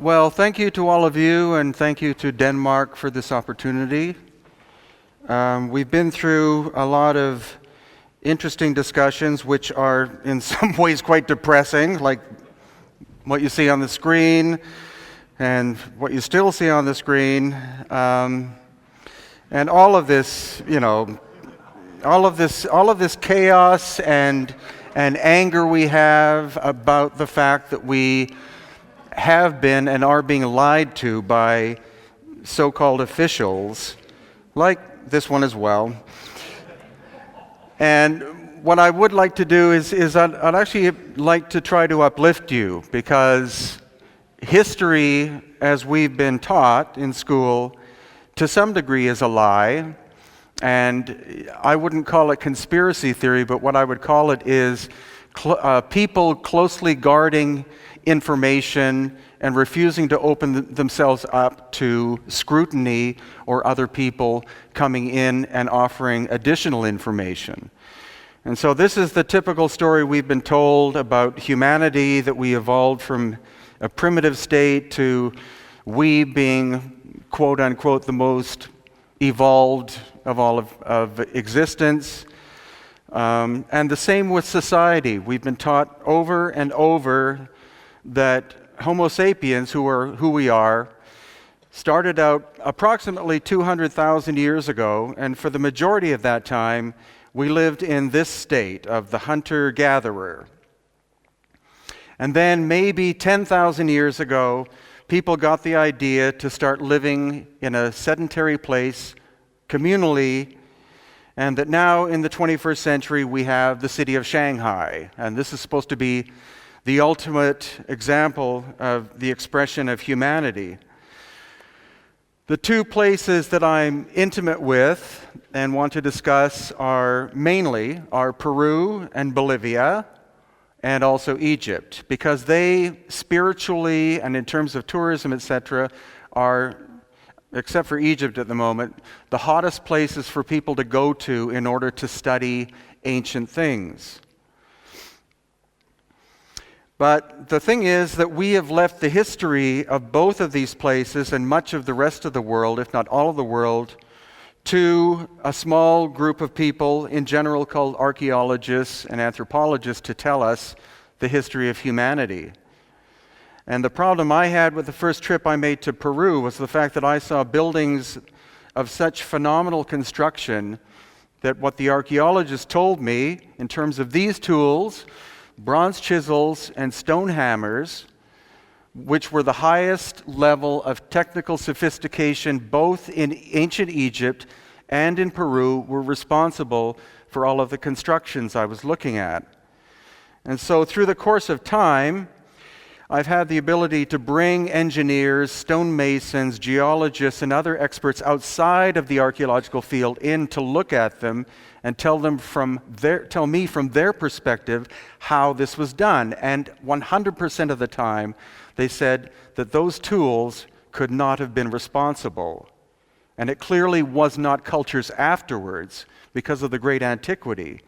Well, thank you to all of you, and thank you to Denmark for this opportunity. We've been through a lot of interesting discussions, which are in some ways quite depressing, like what you see on the screen and what you still see on the screen. And all of this, all of this chaos and anger we have about the fact that we have been and are being lied to by so-called officials, like this one as well. And what I would like to do is I'd actually like to try to uplift you, because history, as we've been taught in school, to some degree is a lie. And I wouldn't call it conspiracy theory, but what I would call it is people closely guarding information and refusing to open themselves up to scrutiny or other people coming in and offering additional information. And so this is the typical story we've been told about humanity, that we evolved from a primitive state to we being, quote unquote, the most evolved of all of existence. And the same with society. We've been taught over and over that Homo sapiens, who we are, started out approximately 200,000 years ago, and for the majority of that time, we lived in this state of the hunter-gatherer. And then maybe 10,000 years ago, people got the idea to start living in a sedentary place, communally, and that now in the 21st century we have the city of Shanghai. And this is supposed to be the ultimate example of the expression of humanity. The two places that I'm intimate with and want to discuss are mainly Peru and Bolivia, and also Egypt, because they spiritually and in terms of tourism, etc., are, except for Egypt at the moment, the hottest places for people to go to in order to study ancient things. But the thing is that we have left the history of both of these places and much of the rest of the world, if not all of the world, to a small group of people, in general called archaeologists and anthropologists, to tell us the history of humanity. And the problem I had with the first trip I made to Peru was the fact that I saw buildings of such phenomenal construction that what the archaeologists told me in terms of these tools, bronze chisels and stone hammers, which were the highest level of technical sophistication both in ancient Egypt and in Peru, were responsible for all of the constructions I was looking at. And so through the course of time, I've had the ability to bring engineers, stonemasons, geologists, and other experts outside of the archaeological field in to look at them and tell me from their perspective how this was done. And 100% of the time, they said that those tools could not have been responsible. And it clearly was not cultures afterwards because of the great antiquity.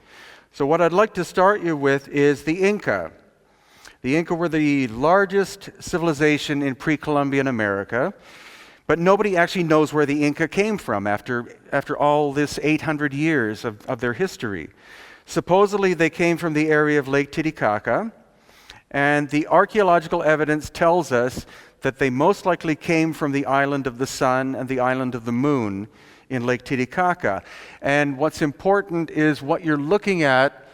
So what I'd like to start you with is the Inca. The Inca were the largest civilization in pre-Columbian America, but nobody actually knows where the Inca came from after all this 800 years of their history. Supposedly they came from the area of Lake Titicaca, and the archaeological evidence tells us that they most likely came from the island of the sun and the island of the moon in Lake Titicaca. And what's important is what you're looking at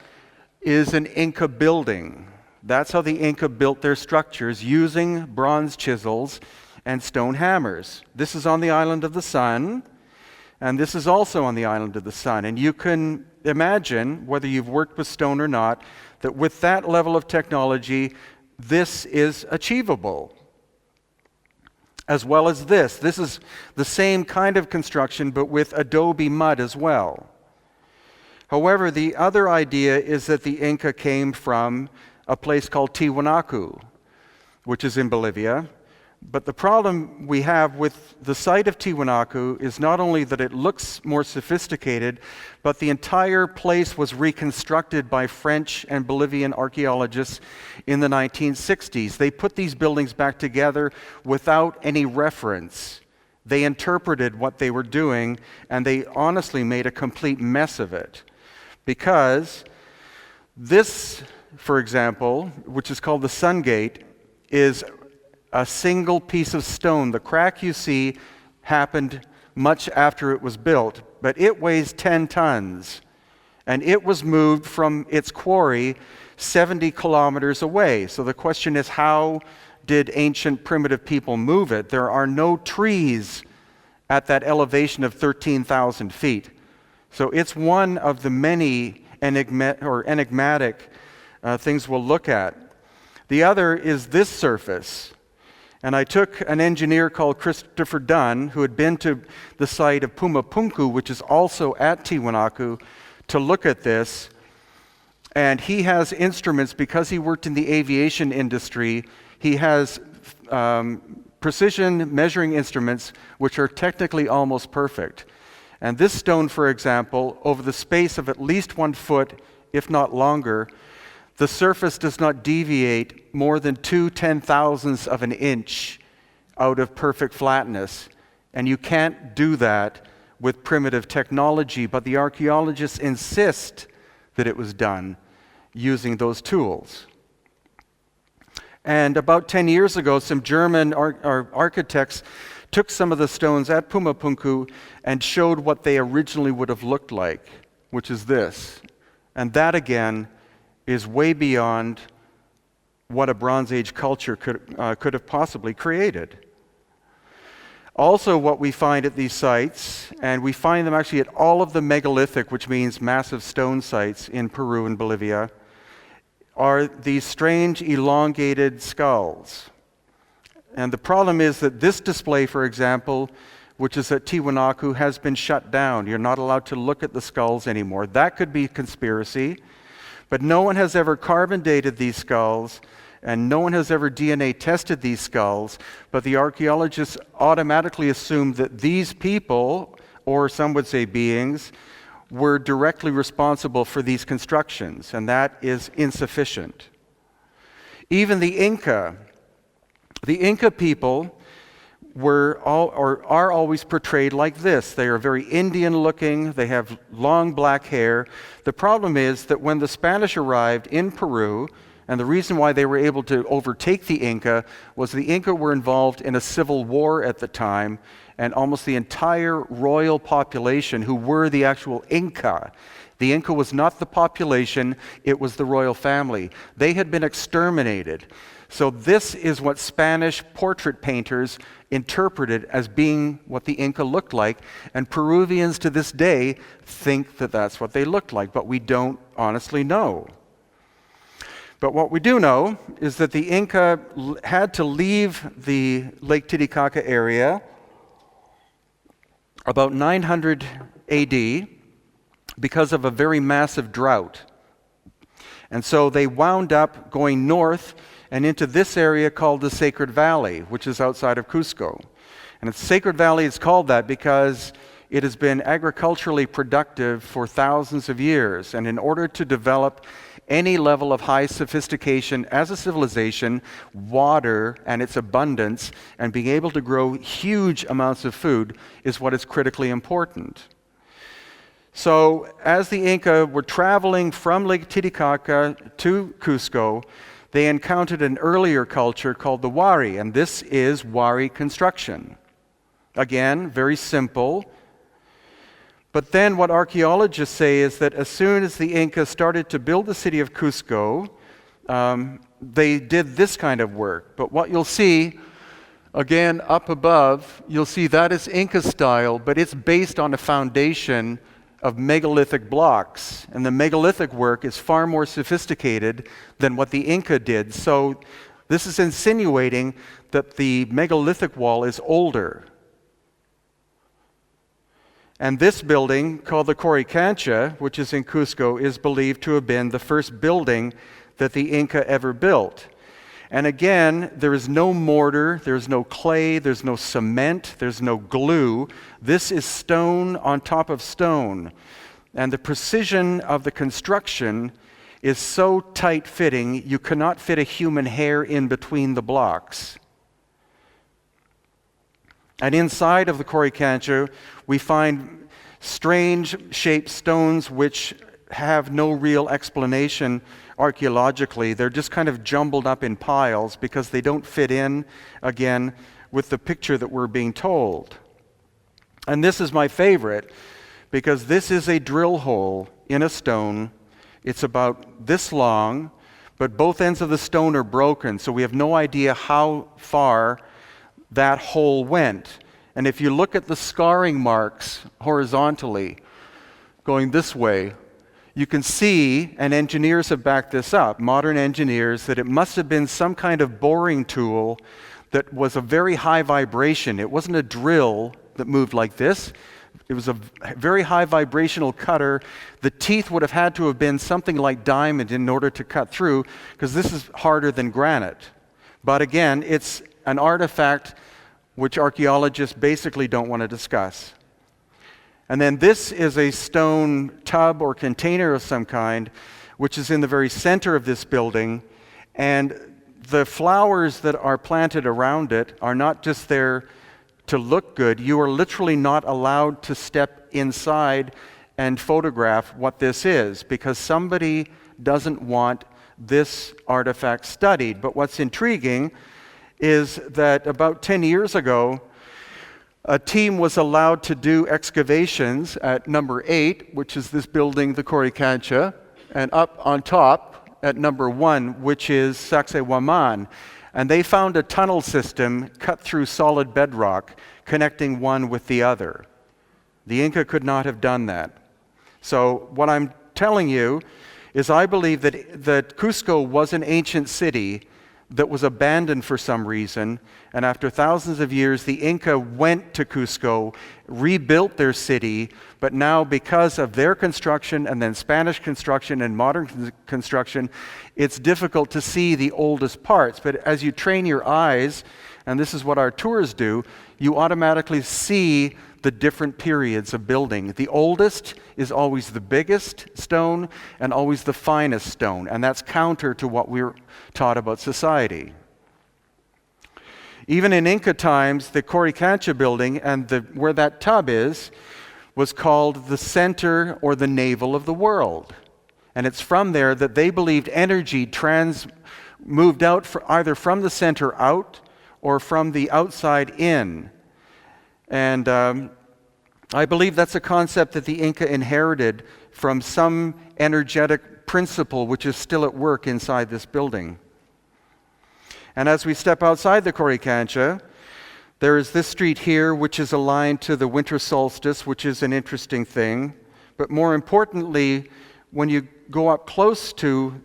is an Inca building. That's how the Inca built their structures, using bronze chisels and stone hammers. This is on the island of the sun, and this is also on the island of the sun. And you can imagine, whether you've worked with stone or not, that with that level of technology, this is achievable. As well as this. This is the same kind of construction, but with adobe mud as well. However, the other idea is that the Inca came from a place called Tiwanaku, which is in Bolivia. But the problem we have with the site of Tiwanaku is not only that it looks more sophisticated, but the entire place was reconstructed by French and Bolivian archaeologists in the 1960s. They put these buildings back together without any reference. They interpreted what they were doing, and they honestly made a complete mess of it. Because this, for example, which is called the Sun Gate, is a single piece of stone. The crack you see happened much after it was built, but it weighs 10 tons, and it was moved from its quarry 70 kilometers away. So the question is, how did ancient primitive people move it? There are no trees at that elevation of 13,000 feet. So it's one of the many enigmatic things we'll look at. The other is this surface. And I took an engineer called Christopher Dunn, who had been to the site of Pumapunku, which is also at Tiwanaku, to look at this. And he has instruments, because he worked in the aviation industry, he has precision measuring instruments which are technically almost perfect. And this stone, for example, over the space of at least 1 foot, if not longer, the surface does not deviate more than 2/10,000ths of an inch out of perfect flatness. And you can't do that with primitive technology, but the archaeologists insist that it was done using those tools. And about 10 years ago, some German architects took some of the stones at Pumapunku and showed what they originally would have looked like, which is this. And that, again, is way beyond what a Bronze Age culture could have possibly created. Also, what we find at these sites, and we find them actually at all of the megalithic, which means massive stone sites in Peru and Bolivia, are these strange elongated skulls. And the problem is that this display, for example, which is at Tiwanaku, has been shut down. You're not allowed to look at the skulls anymore. That could be conspiracy. But no one has ever carbon dated these skulls, and no one has ever DNA tested these skulls, but the archaeologists automatically assumed that these people, or some would say beings, were directly responsible for these constructions, and that is insufficient. Even the Inca people are always portrayed like this. They are very Indian looking, they have long black hair. The problem is that when the Spanish arrived in Peru, and the reason why they were able to overtake the Inca was the Inca were involved in a civil war at the time, and almost the entire royal population, who were the actual Inca. The Inca was not the population, it was the royal family. They had been exterminated. So this is what Spanish portrait painters interpreted as being what the Inca looked like, and Peruvians to this day think that that's what they looked like, but we don't honestly know. But what we do know is that the Inca had to leave the Lake Titicaca area about 900 AD because of a very massive drought. And so they wound up going north and into this area called the Sacred Valley, which is outside of Cusco. And the Sacred Valley is called that because it has been agriculturally productive for thousands of years. And in order to develop any level of high sophistication as a civilization, water and its abundance and being able to grow huge amounts of food is what is critically important. So as the Inca were traveling from Lake Titicaca to Cusco, they encountered an earlier culture called the Wari, and this is Wari construction. Again, very simple. But then what archaeologists say is that as soon as the Inca started to build the city of Cusco, they did this kind of work. But what you'll see, again, up above, you'll see that is Inca style, but it's based on a foundation of megalithic blocks. And the megalithic work is far more sophisticated than what the Inca did. So this is insinuating that the megalithic wall is older. And this building, called the Coricancha, which is in Cusco, is believed to have been the first building that the Inca ever built. And again, there is no mortar, there's no clay, there's no cement, there's no glue. This is stone on top of stone. And the precision of the construction is so tight-fitting, you cannot fit a human hair in between the blocks. And inside of the Coricancha, we find strange shaped stones which have no real explanation archaeologically. They're just kind of jumbled up in piles because they don't fit in, again, with the picture that we're being told. And this is my favorite because this is a drill hole in a stone. It's about this long, but both ends of the stone are broken, so we have no idea how far that hole went. And if you look at the scarring marks horizontally, going this way, you can see, and engineers have backed this up, modern engineers, that it must have been some kind of boring tool that was a very high vibration. It wasn't a drill that moved like this. It was a very high vibrational cutter. The teeth would have had to have been something like diamond in order to cut through, because this is harder than granite. But again, it's an artifact which archaeologists basically don't want to discuss. And then this is a stone tub or container of some kind, which is in the very center of this building. And the flowers that are planted around it are not just there to look good. You are literally not allowed to step inside and photograph what this is because somebody doesn't want this artifact studied. But what's intriguing is that about 10 years ago, a team was allowed to do excavations at number 8, which is this building, the Coricancha, and up on top at number 1, which is Sacsayhuaman. And they found a tunnel system cut through solid bedrock, connecting one with the other. The Inca could not have done that. So what I'm telling you is I believe that Cusco was an ancient city that was abandoned for some reason, and after thousands of years, the Inca went to Cusco, rebuilt their city, but now because of their construction and then Spanish construction and modern construction, it's difficult to see the oldest parts. But as you train your eyes, and this is what our tours do, you automatically see the different periods of building. The oldest is always the biggest stone and always the finest stone, and that's counter to what we're taught about society. Even in Inca times, the Coricancha building and where that tub is was called the center or the navel of the world. And it's from there that they believed energy moved out either from the center out or from the outside in. And I believe that's a concept that the Inca inherited from some energetic principle which is still at work inside this building. And as we step outside the Coricancha, there is this street here which is aligned to the winter solstice, which is an interesting thing. But more importantly, when you go up close to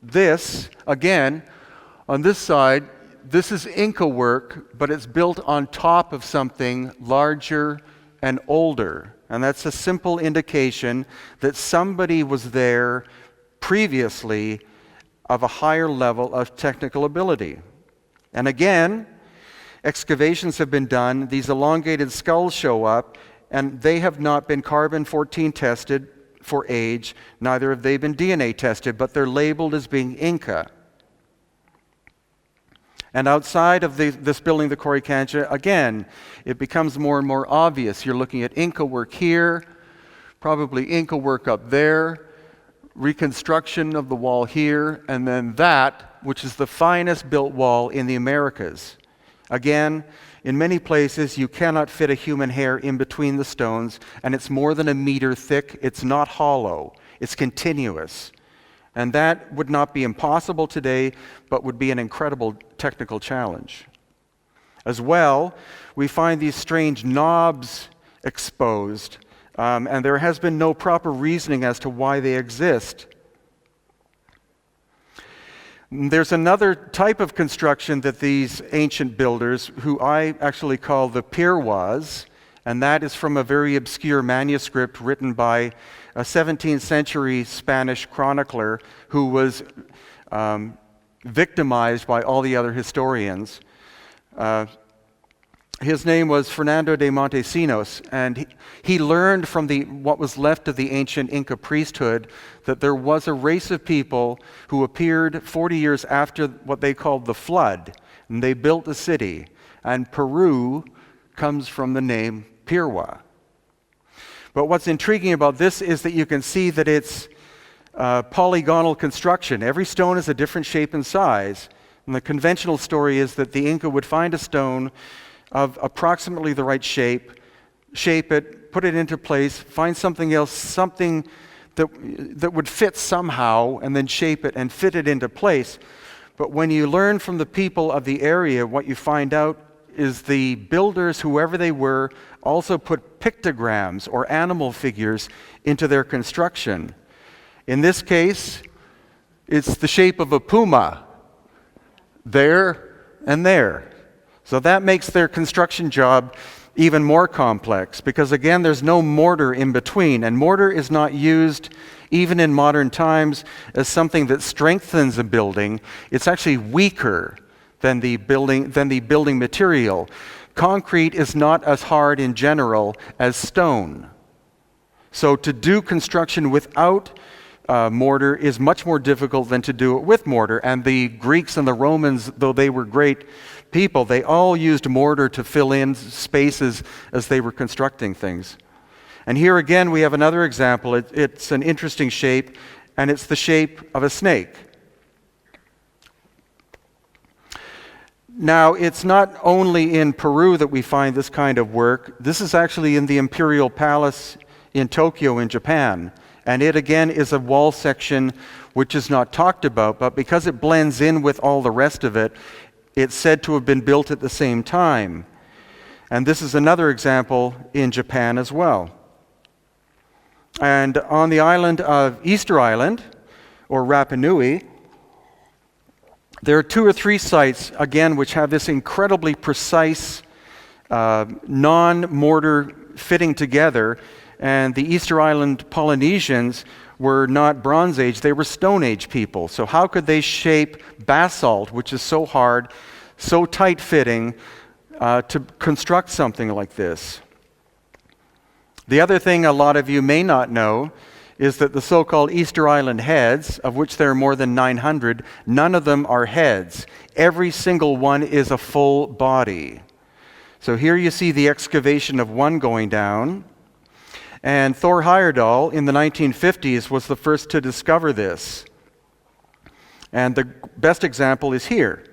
this, again, on this side, this is Inca work, but it's built on top of something larger and older. And that's a simple indication that somebody was there previously of a higher level of technical ability. And again, excavations have been done. These elongated skulls show up, and they have not been carbon-14 tested for age. Neither have they been DNA tested, but they're labeled as being Inca. And outside of this building, the Coricancha, again, it becomes more and more obvious. You're looking at Inca work here, probably Inca work up there, reconstruction of the wall here, and then that, which is the finest built wall in the Americas. Again, in many places, you cannot fit a human hair in between the stones, and it's more than a meter thick. It's not hollow. It's continuous. And that would not be impossible today, but would be an incredible technical challenge. As well, we find these strange knobs exposed, and there has been no proper reasoning as to why they exist. There's another type of construction that these ancient builders, who I actually call the Pirwas, and that is from a very obscure manuscript written by a 17th century Spanish chronicler who was victimized by all the other historians. His name was Fernando de Montesinos, and he learned from what was left of the ancient Inca priesthood that there was a race of people who appeared 40 years after what they called the flood, and they built a city. And Peru comes from the name Pirwa. But what's intriguing about this is that you can see that it's polygonal construction. Every stone is a different shape and size. And the conventional story is that the Inca would find a stone of approximately the right shape it, put it into place, find something else, something that would fit somehow, and then shape it and fit it into place. But when you learn from the people of the area, what you find out is the builders, whoever they were, also put pictograms or animal figures into their construction. In this case, it's the shape of a puma, there and there. So that makes their construction job even more complex because, again, there's no mortar in between. And mortar is not used, even in modern times, as something that strengthens a building. It's actually weaker than the building material. Concrete is not as hard in general as stone. So to do construction without mortar is much more difficult than to do it with mortar. And the Greeks and the Romans, though they were great people, they all used mortar to fill in spaces as they were constructing things. And here again we have another example. It's an interesting shape, and it's the shape of a snake. Now, it's not only in Peru that we find this kind of work. This is actually in the Imperial Palace in Tokyo in Japan. And it again is a wall section which is not talked about, but because it blends in with all the rest of it, it's said to have been built at the same time. And this is another example in Japan as well. And on the island of Easter Island, or Rapa Nui, there are 2 or 3 sites, again, which have this incredibly precise non-mortar fitting together. And the Easter Island Polynesians were not Bronze Age, they were Stone Age people. So how could they shape basalt, which is so hard, so tight-fitting, to construct something like this? The other thing a lot of you may not know is that the so-called Easter Island heads, of which there are more than 900, none of them are heads. Every single one is a full body. So here you see the excavation of one going down. And Thor Heyerdahl in the 1950s was the first to discover this. And the best example is here.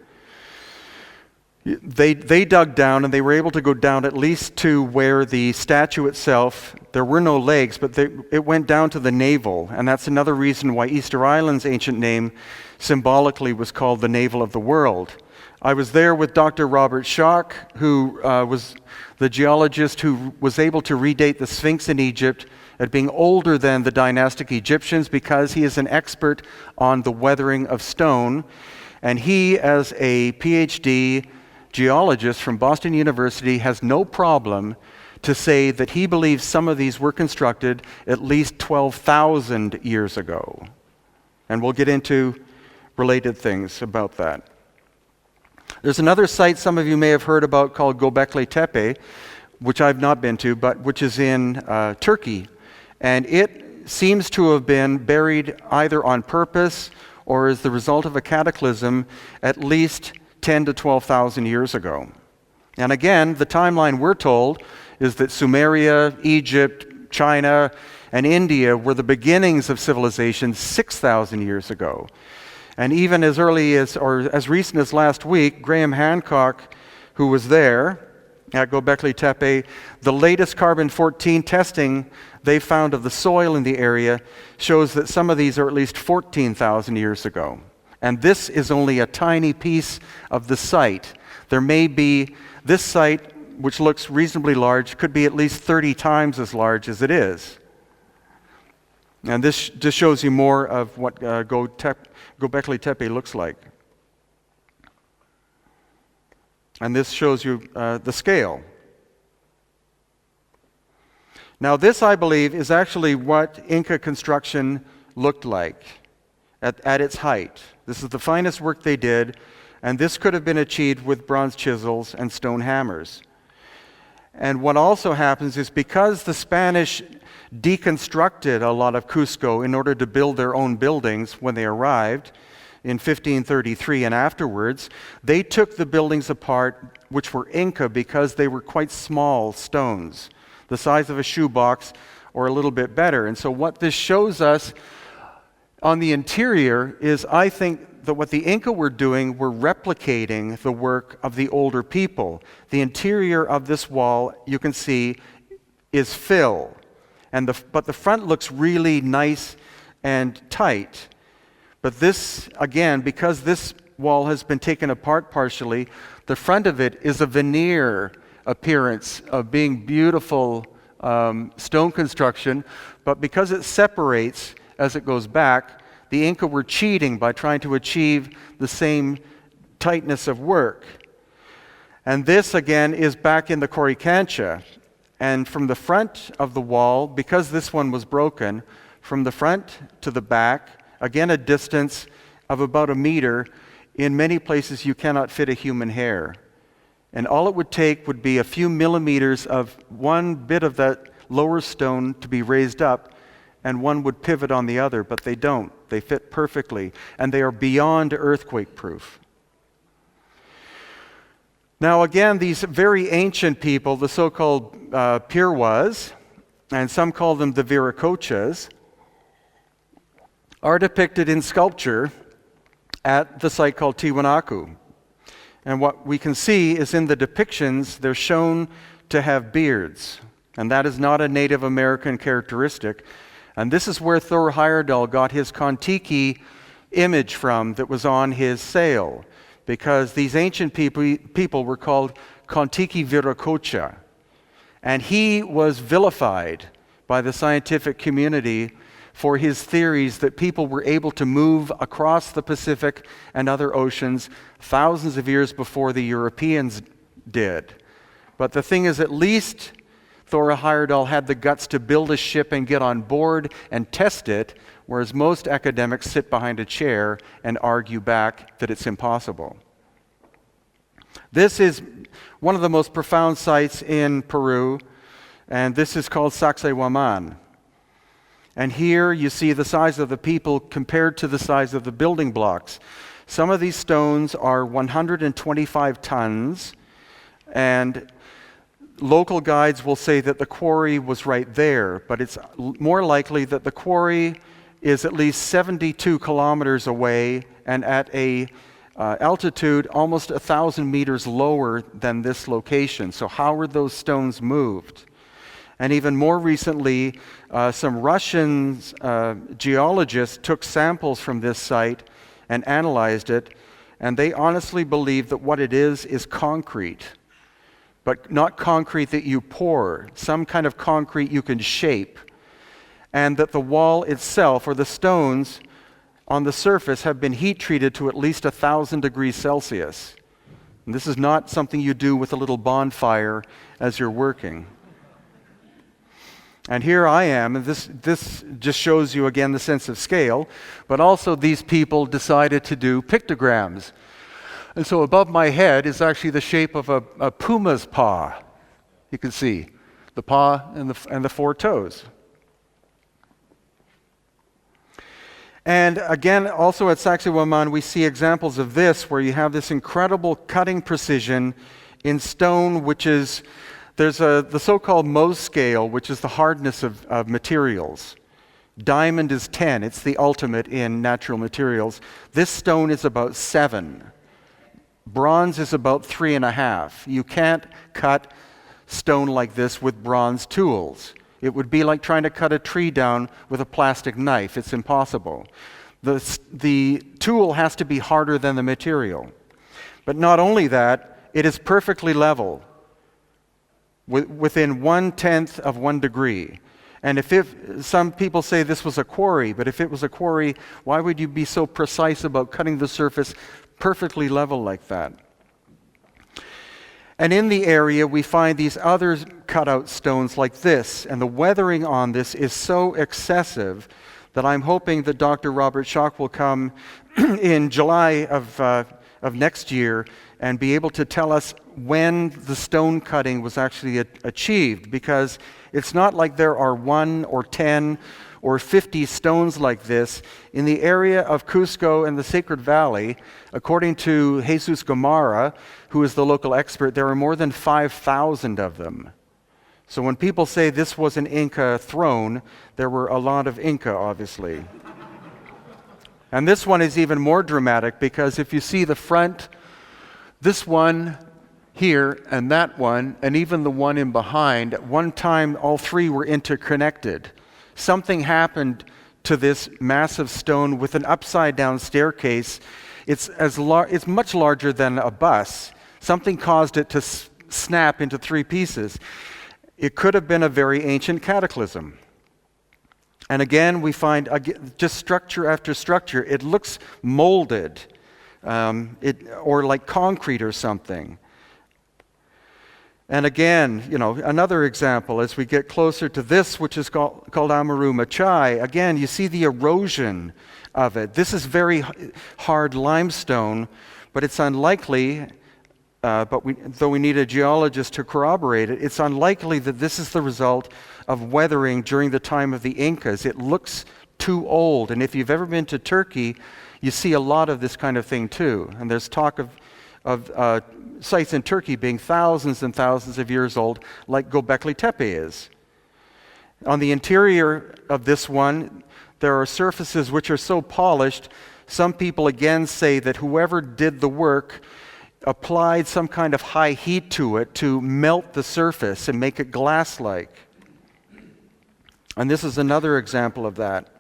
They dug down, and they were able to go down at least to where the statue itself, there were no legs, but it went down to the navel. And that's another reason why Easter Island's ancient name symbolically was called the navel of the world. I was there with Dr. Robert Schock, who was the geologist who was able to redate the Sphinx in Egypt as being older than the dynastic Egyptians because he is an expert on the weathering of stone. And he, as a PhD geologist from Boston University, has no problem to say that he believes some of these were constructed at least 12,000 years ago. And we'll get into related things about that. There's another site some of you may have heard about called Göbekli Tepe, which I've not been to, but which is in Turkey. And it seems to have been buried either on purpose or as the result of a cataclysm at least 10 to 12,000 years ago. And again, the timeline we're told is that Sumeria, Egypt, China, and India were the beginnings of civilization 6,000 years ago. And even as early as, or as recent as last week, Graham Hancock, who was there at Göbekli Tepe, the latest carbon-14 testing they found of the soil in the area shows that some of these are at least 14,000 years ago. And this is only a tiny piece of the site. There may be, this site, which looks reasonably large, could be at least 30 times as large as it is. And this just shows you more of what Göbekli Tepe looks like. And this shows you the scale. Now this, I believe, is actually what Inca construction looked like. at its height. This is the finest work they did, and this could have been achieved with bronze chisels and stone hammers. And what also happens is because the Spanish deconstructed a lot of Cusco in order to build their own buildings when they arrived in 1533 and afterwards, they took the buildings apart, which were Inca, because they were quite small stones, the size of a shoebox or a little bit better. And so what this shows us on the interior is, I think, that what the Inca were doing were replicating the work of the older people. The interior of this wall, you can see, is fill. But the front looks really nice and tight. But this, again, because this wall has been taken apart partially, the front of it is a veneer appearance of being beautiful stone construction. But because it separates as it goes back, the Inca were cheating by trying to achieve the same tightness of work. And this, again, is back in the Coricancha. And from the front of the wall, because this one was broken, from the front to the back, again a distance of about 1 meter, in many places you cannot fit a human hair. And all it would take would be a few millimeters of one bit of that lower stone to be raised up, and one would pivot on the other, but they don't. They fit perfectly, and they are beyond earthquake-proof. Now again, these very ancient people, the so-called Pirwas, and some call them the Viracochas, are depicted in sculpture at the site called Tiwanaku. And what we can see is in the depictions, they're shown to have beards, and that is not a Native American characteristic. And this is where Thor Heyerdahl got his Kontiki image from that was on his sail, because these ancient people were called Kontiki Viracocha. And he was vilified by the scientific community for his theories that people were able to move across the Pacific and other oceans thousands of years before the Europeans did. But the thing is, at least Thor Heyerdahl had the guts to build a ship and get on board and test it, whereas most academics sit behind a chair and argue back that it's impossible. This is one of the most profound sites in Peru, and this is called Sacsayhuaman. And here you see the size of the people compared to the size of the building blocks. Some of these stones are 125 tons, and local guides will say that the quarry was right there, but it's more likely that the quarry is at least 72 kilometers away and at a altitude almost 1,000 meters lower than this location. So how were those stones moved? And even more recently, some Russian geologists took samples from this site and analyzed it, and they honestly believe that what it is concrete. But not concrete that you pour, some kind of concrete you can shape. And that the wall itself, or the stones on the surface, have been heat treated to at least 1,000 degrees Celsius. And this is not something you do with a little bonfire as you're working. And here I am, and this just shows you again the sense of scale, but also these people decided to do pictograms. And so above my head is actually the shape of a puma's paw. You can see the paw and the 4 toes. And again, also at Sacsayhuaman, we see examples of this, where you have this incredible cutting precision in stone, which is, there's the so-called Mohs scale, which is the hardness of materials. Diamond is 10. It's the ultimate in natural materials. This stone is about 7. Bronze is about 3.5. You can't cut stone like this with bronze tools. It would be like trying to cut a tree down with a plastic knife. It's impossible. The tool has to be harder than the material. But not only that, it is perfectly level, within 1/10 of 1 degree. And if some people say this was a quarry, but if it was a quarry, why would you be so precise about cutting the surface perfectly level like that? And in the area, we find these other cutout stones like this, and the weathering on this is so excessive that I'm hoping that Dr. Robert Schock will come in July of next year and be able to tell us when the stone cutting was actually achieved, because it's not like there are 1 or 10 or 50 stones like this. In the area of Cusco and the Sacred Valley, according to Jesus Gamarra, who is the local expert, there are more than 5,000 of them. So when people say this was an Inca throne, there were a lot of Inca, obviously. And this one is even more dramatic, because if you see the front, this one here and that one, and even the one in behind, at one time all three were interconnected. Something happened to this massive stone with an upside-down staircase. It's much larger than a bus. Something caused it to snap into 3 pieces. It could have been a very ancient cataclysm. And again, we find just structure after structure. It looks molded, or like concrete or something. And again, another example, as we get closer to this, which is called Amaru Machai, again, you see the erosion of it. This is very hard limestone, but it's unlikely, though we need a geologist to corroborate it, it's unlikely that this is the result of weathering during the time of the Incas. It looks too old, and if you've ever been to Turkey, you see a lot of this kind of thing too. And there's talk of sites in Turkey being thousands and thousands of years old, like Göbekli Tepe is. On the interior of this one, there are surfaces which are so polished, some people again say that whoever did the work applied some kind of high heat to it to melt the surface and make it glass-like. And this is another example of that.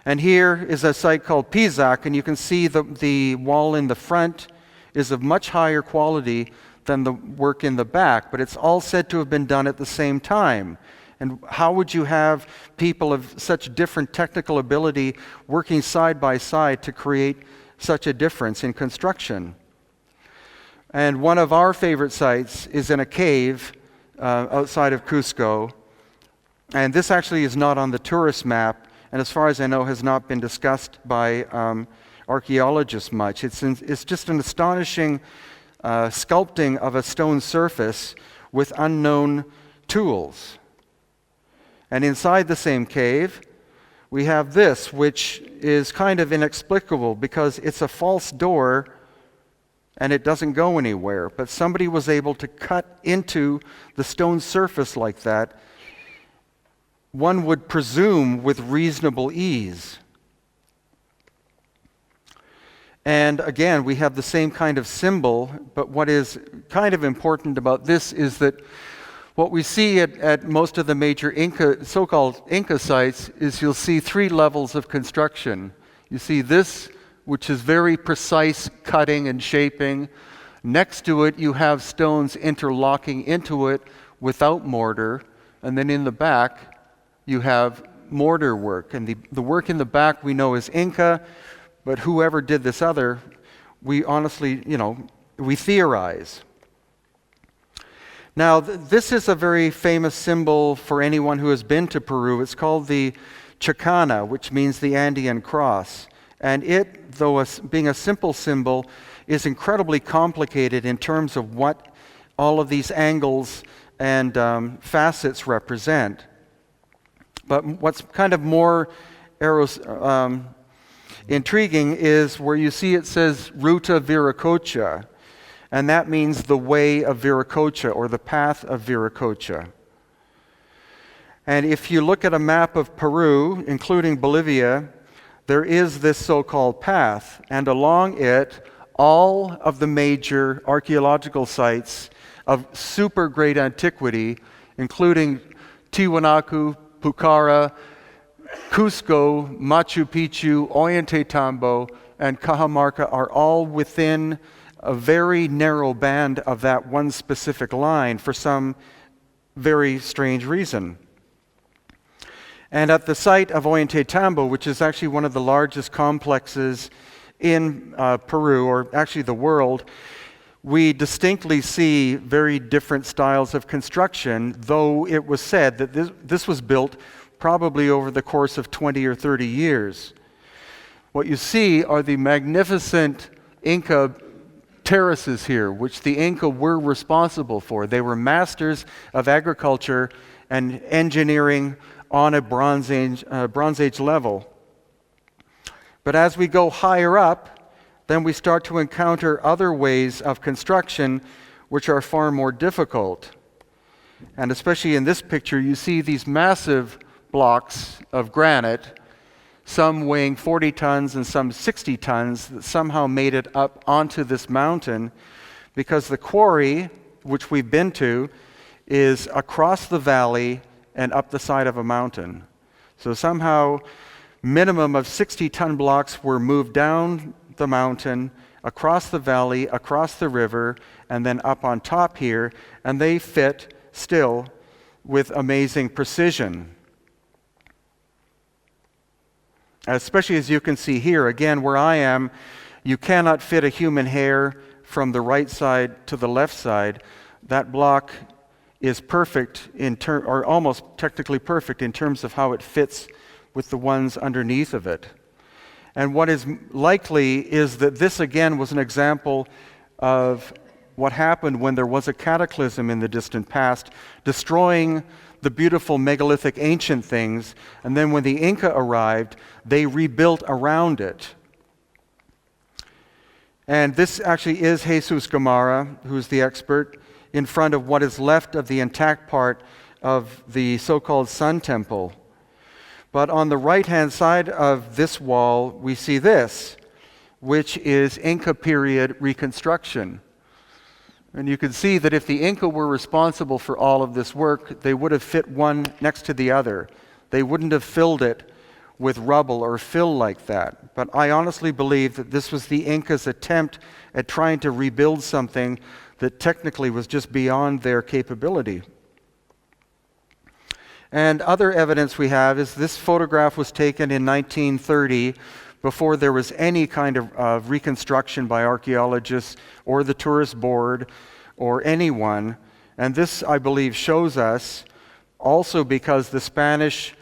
And here is a site called Pisac, and you can see the wall in the front is of much higher quality than the work in the back, but it's all said to have been done at the same time. And how would you have people of such different technical ability working side by side to create such a difference in construction? And one of our favorite sites is in a cave outside of Cusco. And this actually is not on the tourist map, and as far as I know has not been discussed by archaeologists much. It's just an astonishing sculpting of a stone surface with unknown tools. And inside the same cave, we have this, which is kind of inexplicable because it's a false door and it doesn't go anywhere. But somebody was able to cut into the stone surface like that, one would presume with reasonable ease. And again, we have the same kind of symbol, but what is kind of important about this is that what we see at most of the major Inca, so-called Inca sites, is you'll see 3 levels of construction. You see this, which is very precise cutting and shaping. Next to it, you have stones interlocking into it without mortar. And then in the back, you have mortar work. And the work in the back we know is Inca, but whoever did this other, we honestly, we theorize. Now, this is a very famous symbol for anyone who has been to Peru. It's called the Chacana, which means the Andean cross. And it, though being a simple symbol, is incredibly complicated in terms of what all of these angles and facets represent. But what's kind of more intriguing is where you see it says Ruta Viracocha, and that means the way of Viracocha or the path of Viracocha. And if you look at a map of Peru, including Bolivia, there is this so-called path, and along it, all of the major archaeological sites of super great antiquity, including Tiwanaku, Pucara, Cusco, Machu Picchu, Ollantaytambo, and Cajamarca are all within a very narrow band of that one specific line for some very strange reason. And at the site of Ollantaytambo, which is actually one of the largest complexes in Peru, or actually the world, we distinctly see very different styles of construction, though it was said that this was built probably over the course of 20 or 30 years. What you see are the magnificent Inca terraces here, which the Inca were responsible for. They were masters of agriculture and engineering on a Bronze Age level. But as we go higher up, then we start to encounter other ways of construction which are far more difficult. And especially in this picture, you see these massive blocks of granite, some weighing 40 tons and some 60 tons, that somehow made it up onto this mountain, because the quarry, which we've been to, is across the valley and up the side of a mountain. So somehow, minimum of 60-ton blocks were moved down the mountain, across the valley, across the river, and then up on top here, and they fit still with amazing precision. Especially as you can see here, again, where I am, you cannot fit a human hair from the right side to the left side. That block is perfect or almost technically perfect in terms of how it fits with the ones underneath of it. And what is likely is that this again was an example of what happened when there was a cataclysm in the distant past, destroying the beautiful megalithic ancient things, and then when the Inca arrived, they rebuilt around it. And this actually is Jesus Gamarra, who's the expert, in front of what is left of the intact part of the so-called Sun Temple. But on the right-hand side of this wall, we see this, which is Inca period reconstruction. And you can see that if the Inca were responsible for all of this work, they would have fit one next to the other. They wouldn't have filled it with rubble or fill like that. But I honestly believe that this was the Incas' attempt at trying to rebuild something that technically was just beyond their capability. And other evidence we have is this photograph was taken in 1930, before there was any kind of reconstruction by archaeologists or the tourist board or anyone. And this, I believe, shows us also because the Spanish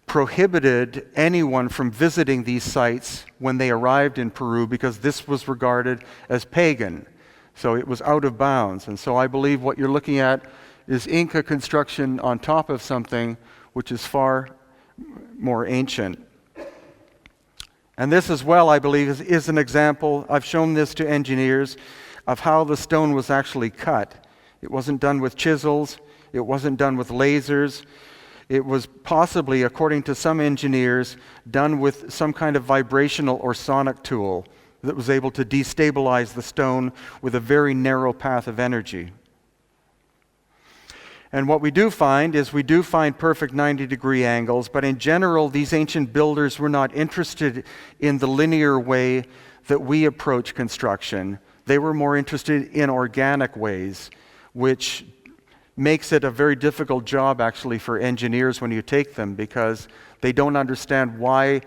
prohibited anyone from visiting these sites when they arrived in Peru, because this was regarded as pagan. So it was out of bounds. And so I believe what you're looking at is Inca construction on top of something which is far more ancient. And this as well, I believe, is an example, I've shown this to engineers, of how the stone was actually cut. It wasn't done with chisels, it wasn't done with lasers. It was possibly, according to some engineers, done with some kind of vibrational or sonic tool that was able to destabilize the stone with a very narrow path of energy. And what we do find is we do find perfect 90-degree angles, but in general, these ancient builders were not interested in the linear way that we approach construction. They were more interested in organic ways, which makes it a very difficult job actually for engineers when you take them, because they don't understand why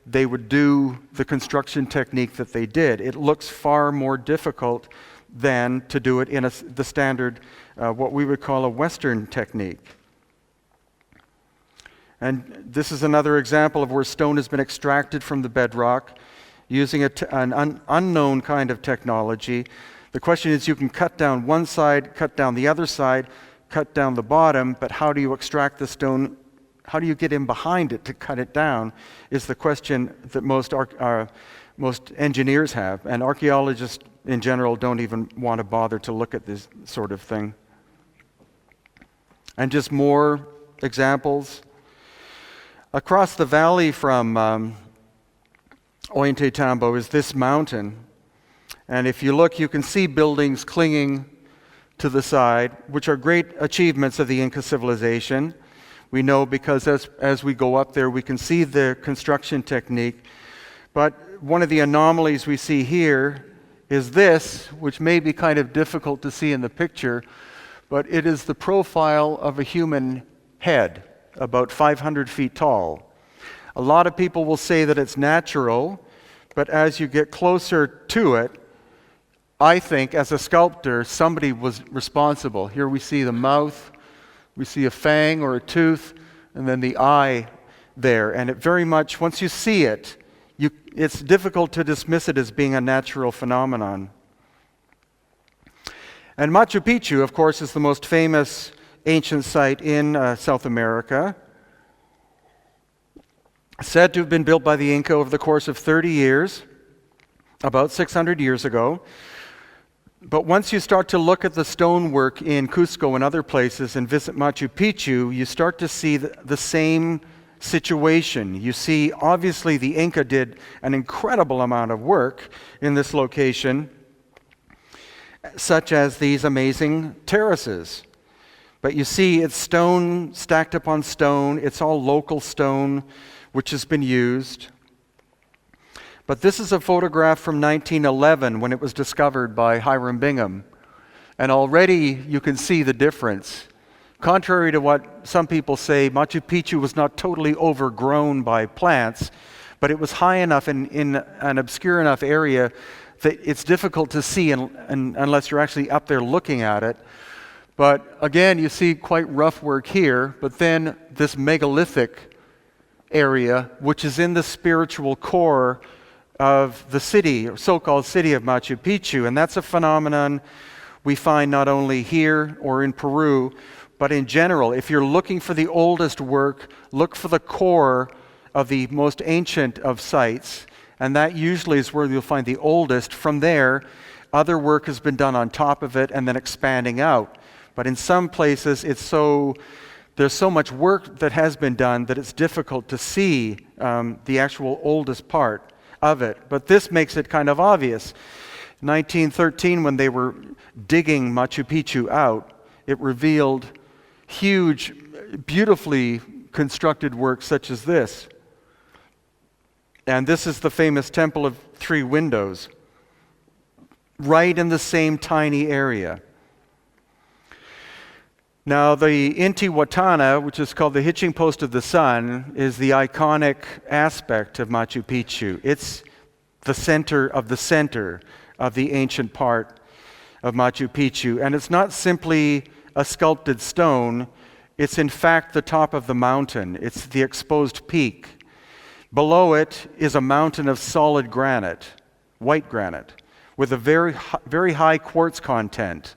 they would do the construction technique that they did. It looks far more difficult than to do it in the standard, what we would call a Western technique. And this is another example of where stone has been extracted from the bedrock using an unknown kind of technology. The question is, you can cut down one side, cut down the other side, cut down the bottom, but how do you extract the stone? How do you get in behind it to cut it down is the question that most engineers have, and archaeologists in general don't even want to bother to look at this sort of thing. And just more examples. Across the valley from Ollantaytambo is this mountain. And if you look, you can see buildings clinging to the side, which are great achievements of the Inca civilization. We know because as we go up there, we can see the construction technique. But one of the anomalies we see here is this, which may be kind of difficult to see in the picture, but it is the profile of a human head, about 500 feet tall. A lot of people will say that it's natural, but as you get closer to it, I think as a sculptor, somebody was responsible. Here we see the mouth, we see a fang or a tooth, and then the eye there. And it very much, once you see it, it's difficult to dismiss it as being a natural phenomenon. And Machu Picchu, of course, is the most famous ancient site in South America, said to have been built by the Inca over the course of 30 years, about 600 years ago. But once you start to look at the stonework in Cusco and other places and visit Machu Picchu, you start to see the same situation. You see, obviously, the Inca did an incredible amount of work in this location, such as these amazing terraces. But you see, it's stone stacked upon stone. It's all local stone, which has been used. But this is a photograph from 1911 when it was discovered by Hiram Bingham. And already you can see the difference. Contrary to what some people say, Machu Picchu was not totally overgrown by plants, but it was high enough in an obscure enough area that it's difficult to see unless you're actually up there looking at it. But again, you see quite rough work here, but then this megalithic area, which is in the spiritual core of the city, or so-called city of Machu Picchu. And that's a phenomenon we find not only here or in Peru, but in general. If you're looking for the oldest work, look for the core of the most ancient of sites, and that usually is where you'll find the oldest. From there, other work has been done on top of it and then expanding out. But in some places, there's so much work that has been done that it's difficult to see the actual oldest part of it. But this makes it kind of obvious. 1913, when they were digging Machu Picchu out, it revealed huge, beautifully constructed work such as this. And this is the famous Temple of Three Windows, right in the same tiny area. Now, the Intihuatana, which is called the Hitching Post of the Sun, is the iconic aspect of Machu Picchu. It's the center of the ancient part of Machu Picchu. And it's not simply a sculpted stone, it's in fact the top of the mountain. It's the exposed peak. Below it is a mountain of solid granite, white granite, with a very high quartz content.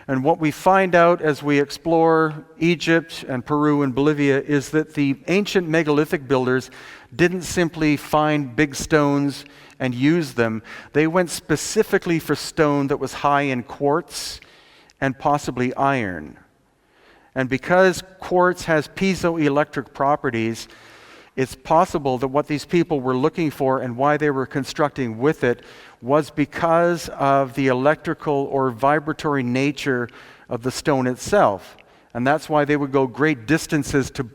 And what we find out as we explore Egypt and Peru and Bolivia is that the ancient megalithic builders didn't simply find big stones and use them. They went specifically for stone that was high in quartz and possibly iron. And because quartz has piezoelectric properties, it's possible that what these people were looking for and why they were constructing with it was because of the electrical or vibratory nature of the stone itself. And that's why they would go great distances to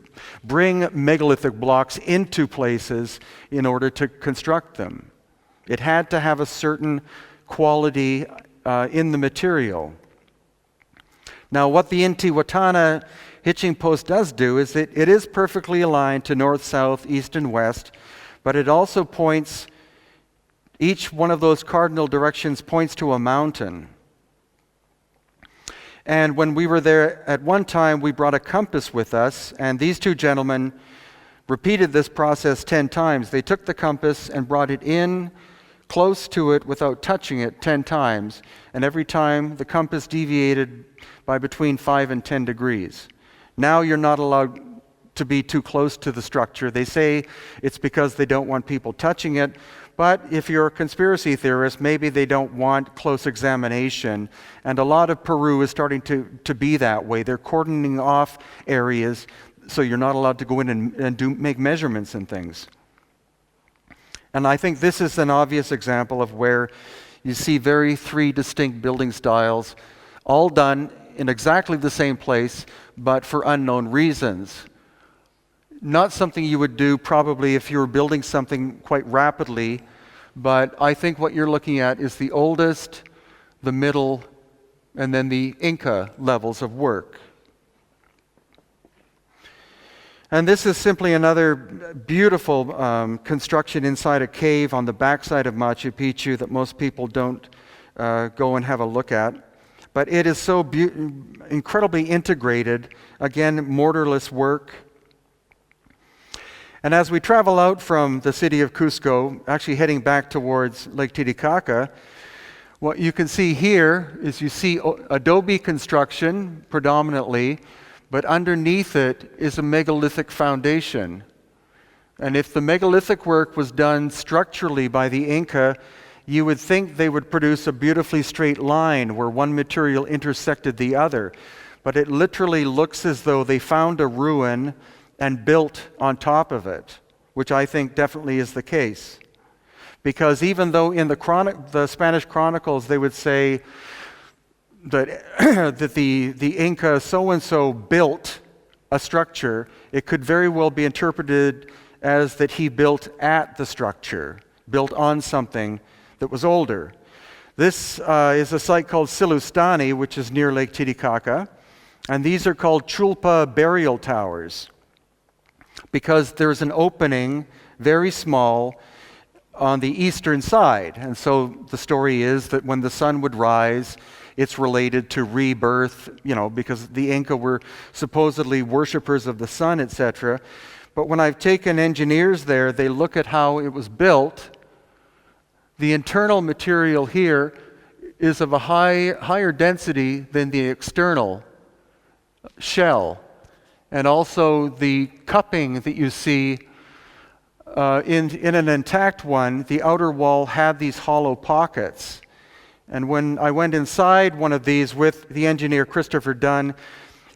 bring megalithic blocks into places in order to construct them. It had to have a certain quality in the material. Now, what the Intihuatana hitching post does do is it is perfectly aligned to north, south, east, and west, but it also points, each one of those cardinal directions points to a mountain. And when we were there at one time, we brought a compass with us, and these two gentlemen repeated this process 10 times. They took the compass and brought it in close to it without touching it 10 times, and every time the compass deviated by between 5 and 10 degrees. Now you're not allowed to be too close to the structure. They say it's because they don't want people touching it, but if you're a conspiracy theorist, maybe they don't want close examination, and a lot of Peru is starting to be that way. They're cordoning off areas so you're not allowed to go in and make measurements and things. And I think this is an obvious example of where you see three distinct building styles, all done in exactly the same place, but for unknown reasons. Not something you would do probably if you were building something quite rapidly, but I think what you're looking at is the oldest, the middle, and then the Inca levels of work. And this is simply another beautiful construction inside a cave on the backside of Machu Picchu that most people don't go and have a look at. But it is so incredibly integrated. Again, mortarless work. And as we travel out from the city of Cusco, actually heading back towards Lake Titicaca, what you can see here is you see adobe construction predominantly, but underneath it is a megalithic foundation. And if the megalithic work was done structurally by the Inca, you would think they would produce a beautifully straight line where one material intersected the other. But it literally looks as though they found a ruin and built on top of it, which I think definitely is the case. Because even though in the Spanish chronicles they would say that, that the Inca so-and-so built a structure, it could very well be interpreted as that he built at the structure, built on something that was older. This is a site called Silustani, which is near Lake Titicaca, and these are called chulpa burial towers because there's an opening, very small, on the eastern side. And so the story is that when the sun would rise, it's related to rebirth, because the Inca were supposedly worshippers of the sun, etc. But when I've taken engineers there, they look at how it was built. The internal material here is of a higher density than the external shell. And also the cupping that you see in an intact one, the outer wall had these hollow pockets. And when I went inside one of these with the engineer Christopher Dunn,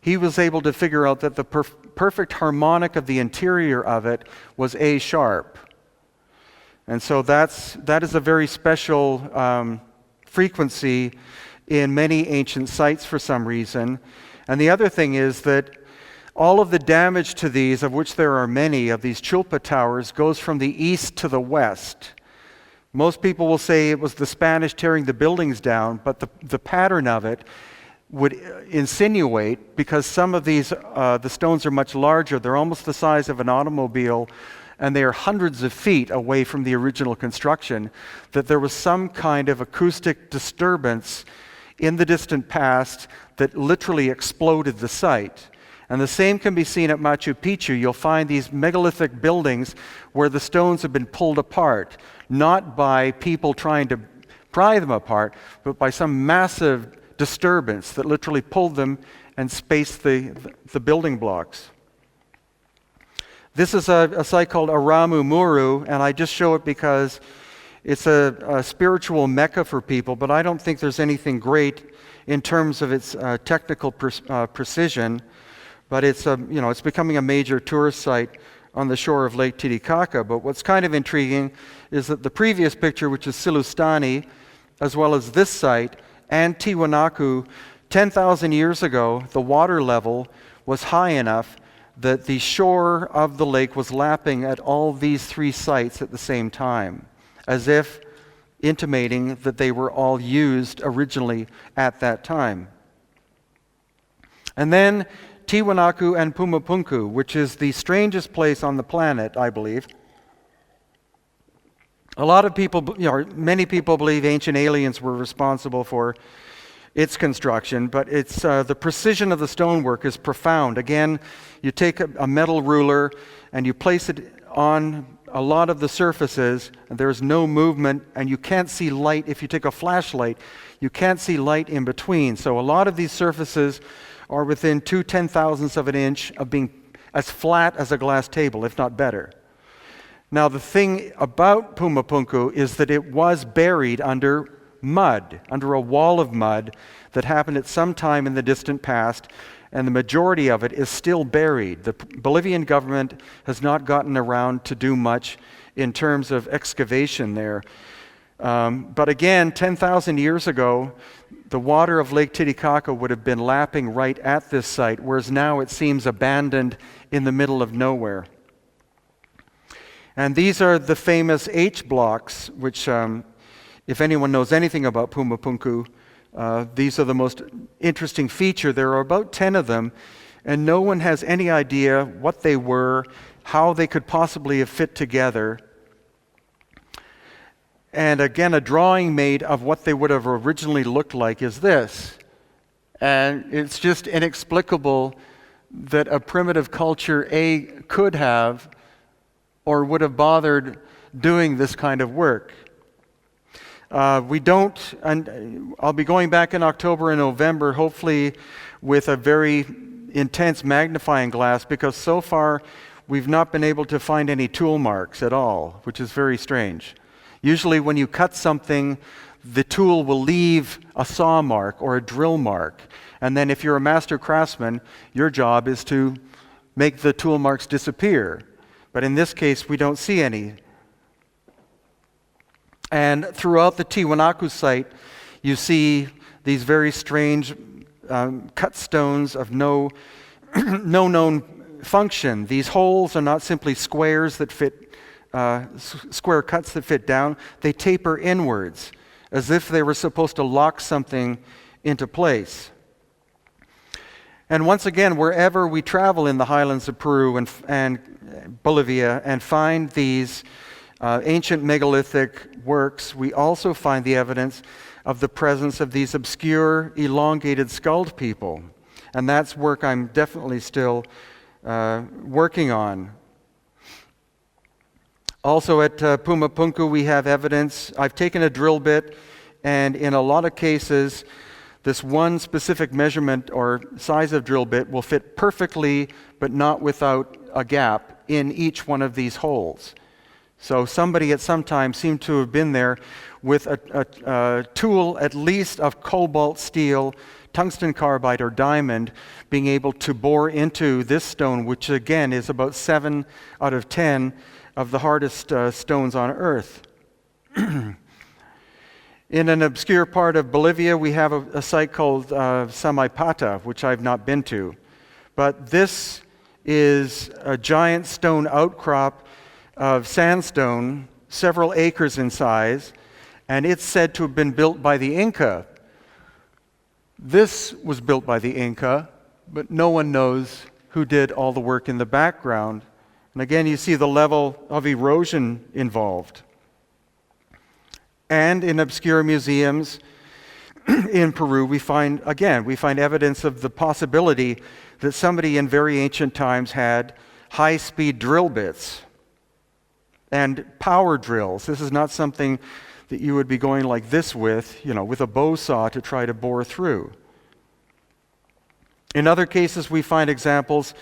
he was able to figure out that the perfect harmonic of the interior of it was A sharp. And so that is a very special frequency in many ancient sites for some reason. And the other thing is that all of the damage to these, of which there are many, of these chulpa towers, goes from the east to the west. Most people will say it was the Spanish tearing the buildings down, but the pattern of it would insinuate, because some of these, the stones are much larger, they're almost the size of an automobile, and they are hundreds of feet away from the original construction, that there was some kind of acoustic disturbance in the distant past that literally exploded the site. And the same can be seen at Machu Picchu. You'll find these megalithic buildings where the stones have been pulled apart, not by people trying to pry them apart, but by some massive disturbance that literally pulled them and spaced the building blocks. This is a site called Aramu Muru, and I just show it because it's a spiritual mecca for people, but I don't think there's anything great in terms of its technical precision. But it's becoming a major tourist site on the shore of Lake Titicaca. But what's kind of intriguing is that the previous picture, which is Silustani, as well as this site, and Tiwanaku, 10,000 years ago, the water level was high enough that the shore of the lake was lapping at all these three sites at the same time, as if intimating that they were all used originally at that time. And then Tiwanaku and Pumapunku, which is the strangest place on the planet, I believe. A lot of people, many people believe ancient aliens were responsible for its construction, but it's the precision of the stonework is profound. Again, you take a metal ruler and you place it on a lot of the surfaces, and there's no movement, and you can't see light. If you take a flashlight, you can't see light in between. So a lot of these surfaces are within 2/10,000ths of an inch of being as flat as a glass table, if not better. Now, the thing about Pumapunku is that it was buried under mud, under a wall of mud that happened at some time in the distant past, and the majority of it is still buried. The Bolivian government has not gotten around to do much in terms of excavation there. But again, 10,000 years ago, the water of Lake Titicaca would have been lapping right at this site, whereas now it seems abandoned in the middle of nowhere. And these are the famous H blocks, which, if anyone knows anything about Pumapunku, these are the most interesting feature. There are about 10 of them, and no one has any idea what they were, how they could possibly have fit together. And again, a drawing made of what they would have originally looked like is this. And it's just inexplicable that a primitive culture, could have or would have bothered doing this kind of work. We don't, and I'll be going back in October and November, hopefully with a very intense magnifying glass, because so far we've not been able to find any tool marks at all, which is very strange. Usually when you cut something, the tool will leave a saw mark or a drill mark. And then if you're a master craftsman, your job is to make the tool marks disappear. But in this case, we don't see any. And throughout the Tiwanaku site, you see these very strange cut stones of no known function. These holes are not simply squares that fit, square cuts that fit down. They taper inwards, as if they were supposed to lock something into place. And once again, wherever we travel in the highlands of Peru and Bolivia and find these ancient megalithic works, we also find the evidence of the presence of these obscure, elongated skulled people. And that's work I'm definitely still working on. Also at Pumapunku, we have evidence. I've taken a drill bit, and in a lot of cases, this one specific measurement or size of drill bit will fit perfectly, but not without a gap in each one of these holes. So somebody at some time seemed to have been there with a tool at least of cobalt steel, tungsten carbide, or diamond, being able to bore into this stone, which again is about 7 out of 10 of the hardest stones on earth. In an obscure part of Bolivia, we have a site called Samaipata, which I've not been to. But this is a giant stone outcrop of sandstone, several acres in size, and it's said to have been built by the Inca. This was built by the Inca, but no one knows who did all the work in the background. And again, you see the level of erosion involved. And in obscure museums in Peru, we find evidence of the possibility that somebody in very ancient times had high-speed drill bits and power drills. This is not something that you would be going like this with a bow saw to try to bore through. In other cases, we find examples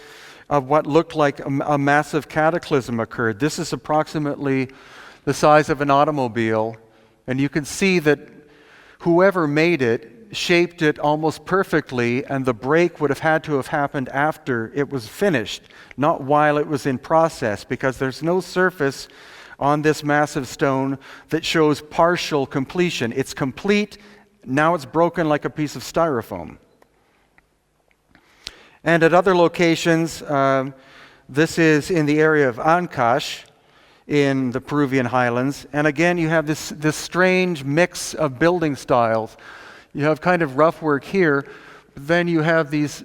of what looked like a massive cataclysm occurred. This is approximately the size of an automobile, and you can see that whoever made it shaped it almost perfectly, and the break would have had to have happened after it was finished, not while it was in process, because there's no surface on this massive stone that shows partial completion. It's complete, now it's broken like a piece of styrofoam. And at other locations, this is in the area of Ancash in the Peruvian highlands. And again, you have this strange mix of building styles. You have kind of rough work here, but then you have these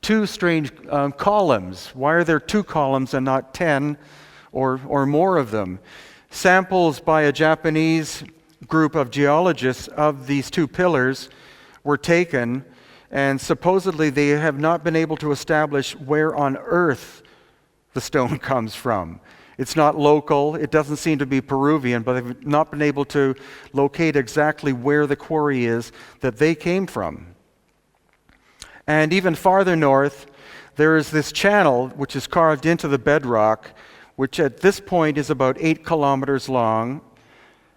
two strange columns. Why are there 2 columns and not 10 or more of them? Samples by a Japanese group of geologists of these 2 pillars were taken, and supposedly they have not been able to establish where on earth the stone comes from. It's not local, it doesn't seem to be Peruvian, but they've not been able to locate exactly where the quarry is that they came from. And even farther north, there is this channel which is carved into the bedrock, which at this point is about 8 kilometers long.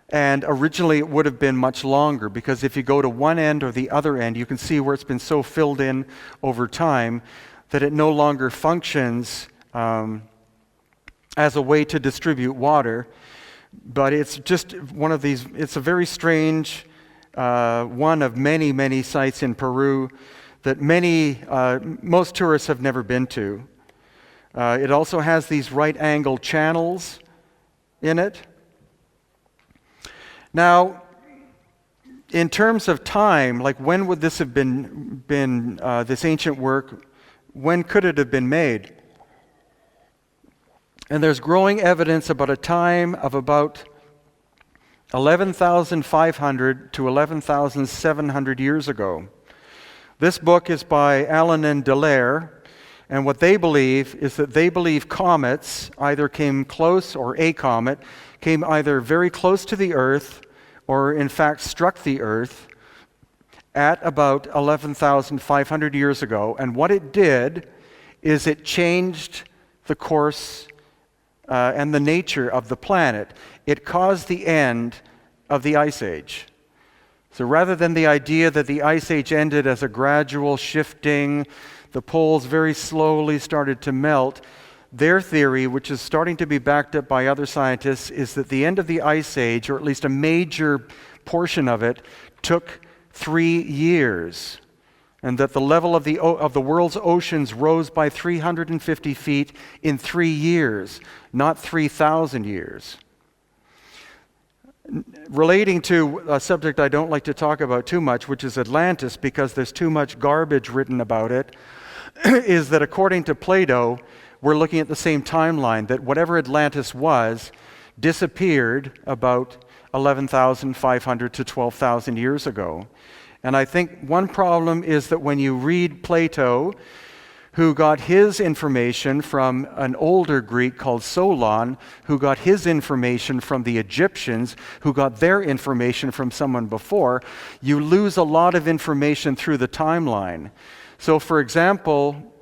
And originally it would have been much longer, because if you go to one end or the other end, you can see where it's been so filled in over time that it no longer functions as a way to distribute water. But it's just one of these, it's a very strange one of many, many sites in Peru that most tourists have never been to. It also has these right-angled channels in it. Now, in terms of time, like when would this have been this ancient work, when could it have been made? And there's growing evidence about a time of about 11,500 to 11,700 years ago. This book is by Alain and Dallaire, And what they believe is that they believe comets either came close, or a comet came either very close to the Earth or in fact struck the Earth at about 11,500 years ago. And what it did is it changed the course and the nature of the planet. It caused the end of the Ice Age. So rather than the idea that the Ice Age ended as a gradual shifting, the poles very slowly started to melt, their theory, which is starting to be backed up by other scientists, is that the end of the Ice Age, or at least a major portion of it, took 3 years, and that the level of the world's oceans rose by 350 feet in 3 years, not 3,000 years. Relating to a subject I don't like to talk about too much, which is Atlantis, because there's too much garbage written about it, is that according to Plato, we're looking at the same timeline, that whatever Atlantis was disappeared about 11,500 to 12,000 years ago. And I think one problem is that when you read Plato, who got his information from an older Greek called Solon, who got his information from the Egyptians, who got their information from someone before, you lose a lot of information through the timeline. So for example,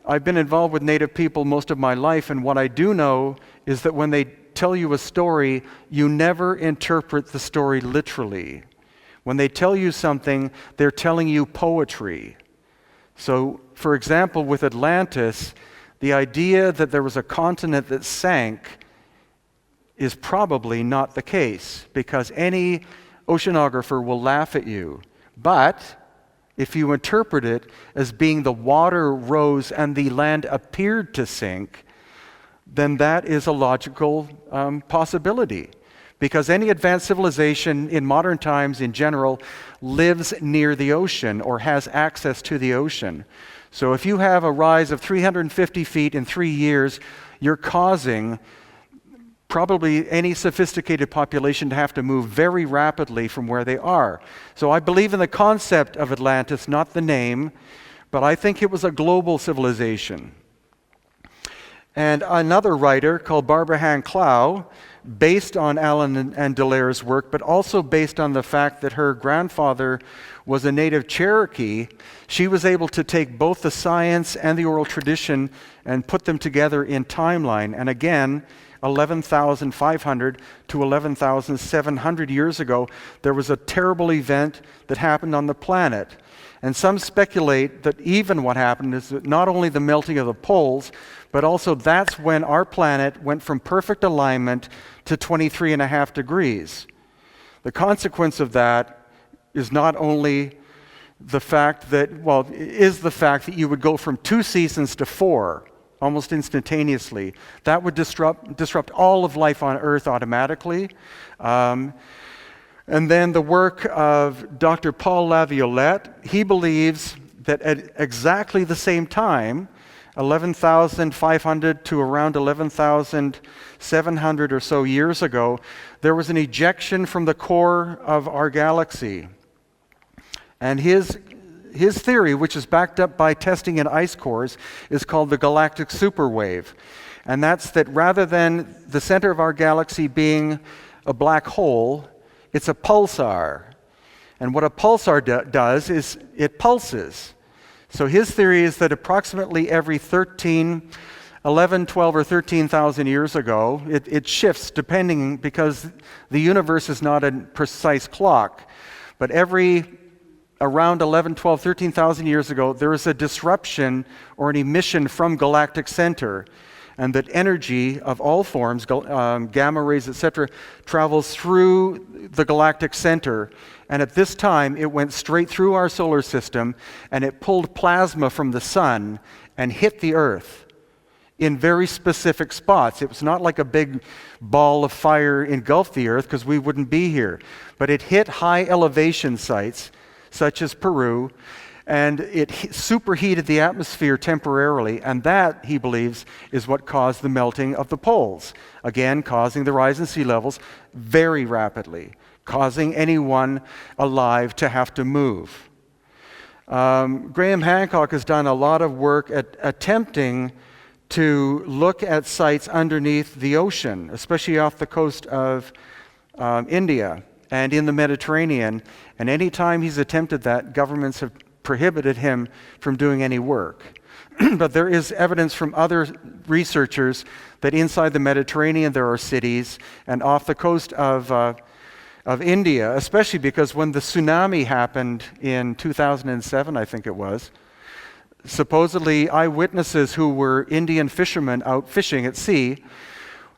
I've been involved with Native people most of my life, and what I do know is that when they tell you a story, you never interpret the story literally. When they tell you something, they're telling you poetry. So, for example, with Atlantis, the idea that there was a continent that sank is probably not the case, because any oceanographer will laugh at you. But if you interpret it as being the water rose and the land appeared to sink, then that is a logical possibility. Because any advanced civilization in modern times in general lives near the ocean or has access to the ocean. So if you have a rise of 350 feet in 3 years, you're causing probably any sophisticated population to have to move very rapidly from where they are. So I believe in the concept of Atlantis, not the name, but I think it was a global civilization. And another writer called Barbara Hand Clow, based on Alan and Dallaire's work, but also based on the fact that her grandfather was a native Cherokee, she was able to take both the science and the oral tradition and put them together in timeline. And again, 11,500 to 11,700 years ago, there was a terrible event that happened on the planet. And some speculate that even what happened is that not only the melting of the poles, but also that's when our planet went from perfect alignment to 23.5 degrees. The consequence of that is not only the fact that, is the fact that you would go from 2 seasons to 4 almost instantaneously. That would disrupt all of life on Earth automatically. And then the work of Dr. Paul Laviolette, he believes that at exactly the same time, 11,500 to around 11,700 or so years ago, there was an ejection from the core of our galaxy. And his theory, which is backed up by testing in ice cores, is called the galactic superwave. And that's that rather than the center of our galaxy being a black hole, it's a pulsar. And what a pulsar does is it pulses. So his theory is that approximately every 11, 12, or 13,000 years ago, it shifts depending, because the universe is not a precise clock. But around 11, 12, 13,000 years ago, there is a disruption or an emission from galactic center, and that energy of all forms, gamma rays, etc., travels through the galactic center. And at this time, it went straight through our solar system, and it pulled plasma from the sun and hit the Earth in very specific spots. It was not like a big ball of fire engulfed the Earth, because we wouldn't be here. But it hit high elevation sites, such as Peru, and it superheated the atmosphere temporarily, and that, he believes, is what caused the melting of the poles, again causing the rise in sea levels very rapidly, causing anyone alive to have to move. Graham Hancock has done a lot of work at attempting to look at sites underneath the ocean, especially off the coast of India and in the Mediterranean. And any time he's attempted that, governments have prohibited him from doing any work. But there is evidence from other researchers that inside the Mediterranean there are cities, and off the coast of India, especially because when the tsunami happened in 2007, I think it was, supposedly eyewitnesses who were Indian fishermen out fishing at sea,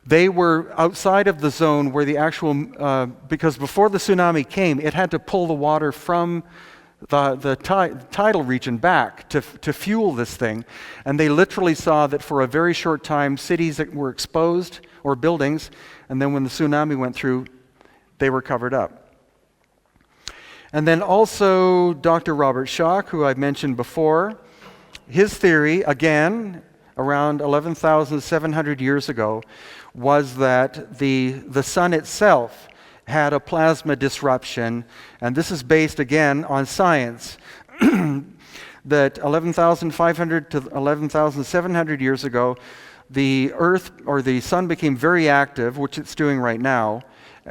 they were outside of the zone where the actual, because before the tsunami came, it had to pull the water from the tidal region back to fuel this thing. And they literally saw that for a very short time, cities that were exposed, or buildings, and then when the tsunami went through, they were covered up. And then also Dr. Robert Schoch, who I've mentioned before, his theory, again, around 11,700 years ago, was that the sun itself had a plasma disruption, and this is based again on science, that 11,500 to 11,700 years ago, the Earth or the sun became very active, which it's doing right now,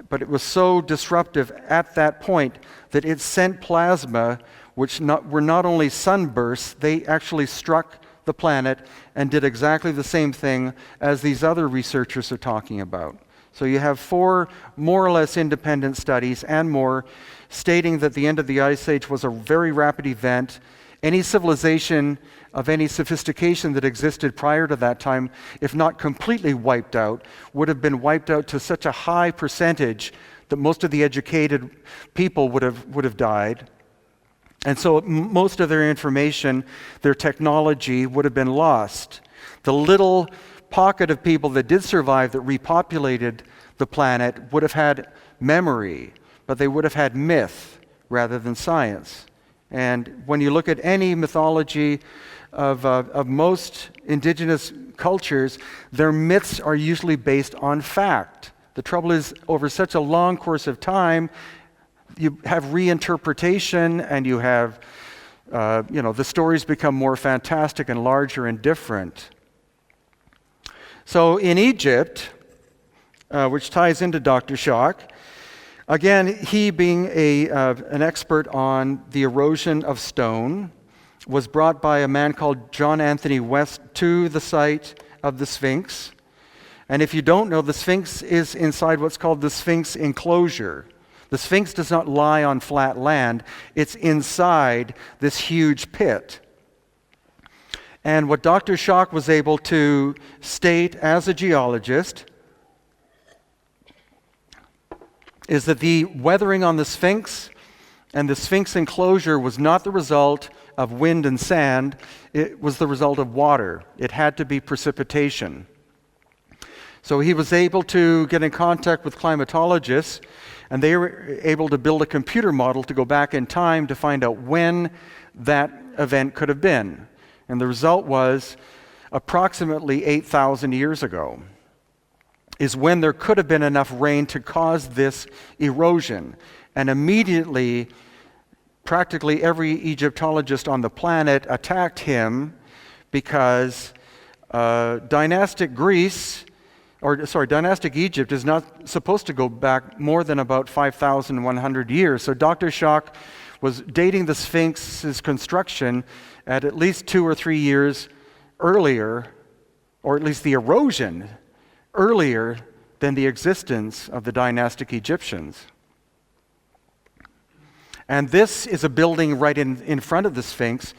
but it was so disruptive at that point that it sent plasma, which were not only sunbursts, they actually struck the planet and did exactly the same thing as these other researchers are talking about. So you have 4 more or less independent studies and more stating that the end of the Ice Age was a very rapid event. Any civilization of any sophistication that existed prior to that time, if not completely wiped out, would have been wiped out to such a high percentage that most of the educated people would have died. And so most of their information, their technology would have been lost. The little pocket of people that did survive that repopulated the planet would have had memory, but they would have had myth rather than science. And when you look at any mythology of most indigenous cultures, their myths are usually based on fact. The trouble is, over such a long course of time, you have reinterpretation, and you have, the stories become more fantastic and larger and different. So in Egypt, which ties into Dr. Schoch, again, he being an expert on the erosion of stone, was brought by a man called John Anthony West to the site of the Sphinx. And if you don't know, the Sphinx is inside what's called the Sphinx enclosure. The Sphinx does not lie on flat land. It's inside this huge pit. And what Dr. Schoch was able to state as a geologist is that the weathering on the Sphinx and the Sphinx enclosure was not the result of wind and sand. It was the result of water. It had to be precipitation. So he was able to get in contact with climatologists, and they were able to build a computer model to go back in time to find out when that event could have been. And the result was approximately 8,000 years ago is when there could have been enough rain to cause this erosion. And immediately, practically every Egyptologist on the planet attacked him because dynastic Egypt is not supposed to go back more than about 5,100 years. So Dr. Schoch was dating the Sphinx's construction at least 2 or 3 years earlier, or at least the erosion earlier than the existence of the dynastic Egyptians. And this is a building right in front of the Sphinx.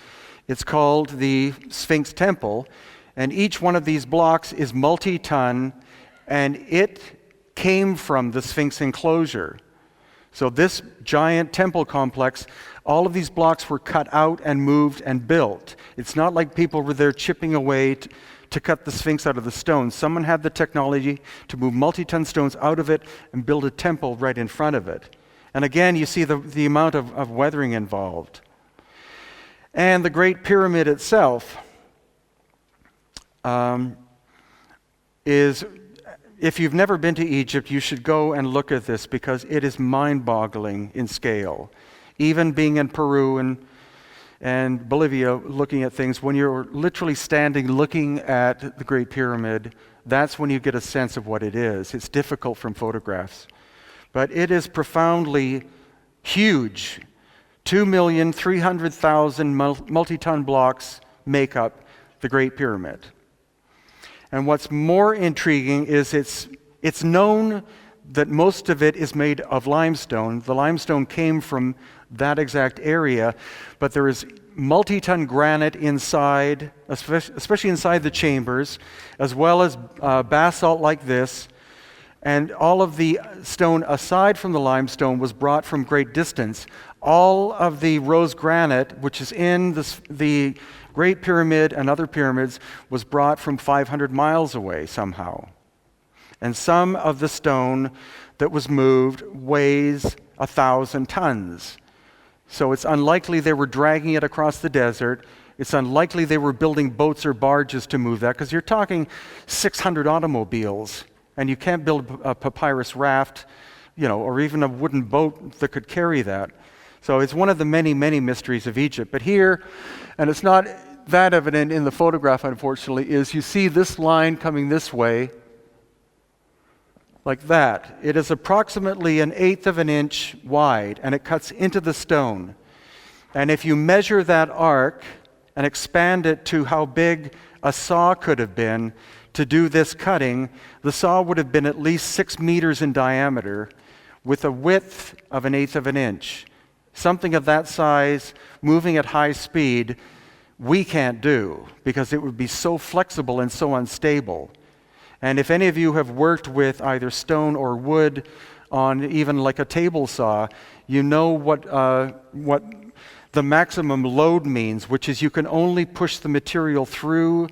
It's called the Sphinx Temple, and each one of these blocks is multi-ton, and it came from the Sphinx enclosure. So this giant temple complex, all of these blocks were cut out and moved and built. It's not like people were there chipping away to cut the Sphinx out of the stone. Someone had the technology to move multi-ton stones out of it and build a temple right in front of it. And again, you see the amount of weathering involved. And the Great Pyramid itself is, if you've never been to Egypt, you should go and look at this because it is mind-boggling in scale. Even being in Peru and Bolivia looking at things, when you're literally standing looking at the Great Pyramid, that's when you get a sense of what it is. It's difficult from photographs. But it is profoundly huge. 2,300,000 multi-ton blocks make up the Great Pyramid. And what's more intriguing is it's known that most of it is made of limestone. The limestone came from that exact area, but there is multi-ton granite inside, especially inside the chambers, as well as basalt like this. And all of the stone aside from the limestone was brought from great distance. All of the rose granite, which is in the Great Pyramid and other pyramids, was brought from 500 miles away somehow. And some of the stone that was moved weighs 1,000 tons. So it's unlikely they were dragging it across the desert. It's unlikely they were building boats or barges to move that, because you're talking 600 automobiles, and you can't build a papyrus raft, or even a wooden boat that could carry that. So it's one of the many, many mysteries of Egypt. But here, and it's not that evident in the photograph, unfortunately, is you see this line coming this way, like that. It is approximately 1/8 of an inch wide, and it cuts into the stone. And if you measure that arc and expand it to how big a saw could have been to do this cutting, the saw would have been at least 6 meters in diameter with a width of 1/8 of an inch. Something of that size, moving at high speed, we can't do because it would be so flexible and so unstable. And if any of you have worked with either stone or wood on even like a table saw, you know what the maximum load means, which is you can only push the material through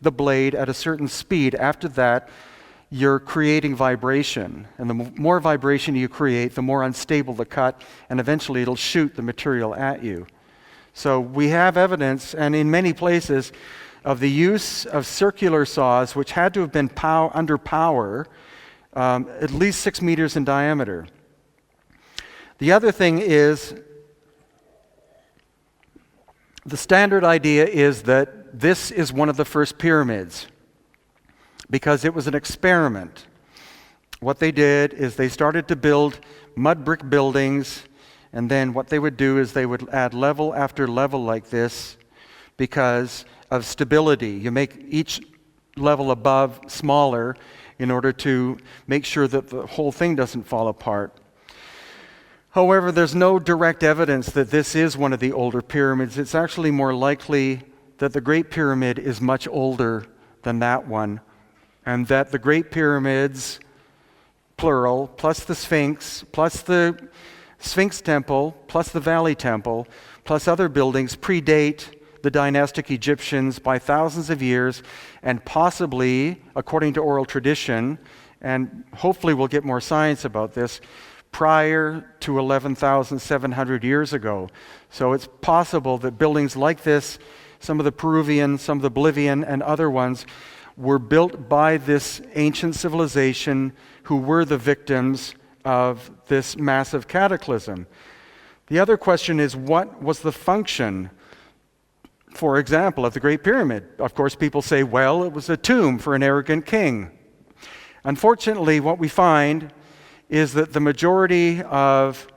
the blade at a certain speed. After that, you're creating vibration. And the more vibration you create, the more unstable the cut, and eventually it'll shoot the material at you. So we have evidence, and in many places, of the use of circular saws, which had to have been under power, at least 6 meters in diameter. The other thing is, the standard idea is that this is one of the first pyramids, because it was an experiment. What they did is they started to build mud brick buildings, and then what they would do is they would add level after level like this because of stability. You make each level above smaller in order to make sure that the whole thing doesn't fall apart. However, there's no direct evidence that this is one of the older pyramids. It's actually more likely that the Great Pyramid is much older than that one, and that the Great Pyramids, plural, plus the Sphinx, plus the Sphinx Temple, plus the Valley Temple, plus other buildings predate the dynastic Egyptians by thousands of years, and possibly, according to oral tradition, and hopefully we'll get more science about this, prior to 11,700 years ago. So it's possible that buildings like this, some of the Peruvian, some of the Bolivian, and other ones, were built by this ancient civilization who were the victims of this massive cataclysm. The other question is, what was the function, for example, of the Great Pyramid? Of course, people say, well, it was a tomb for an arrogant king. Unfortunately, what we find is that the majority of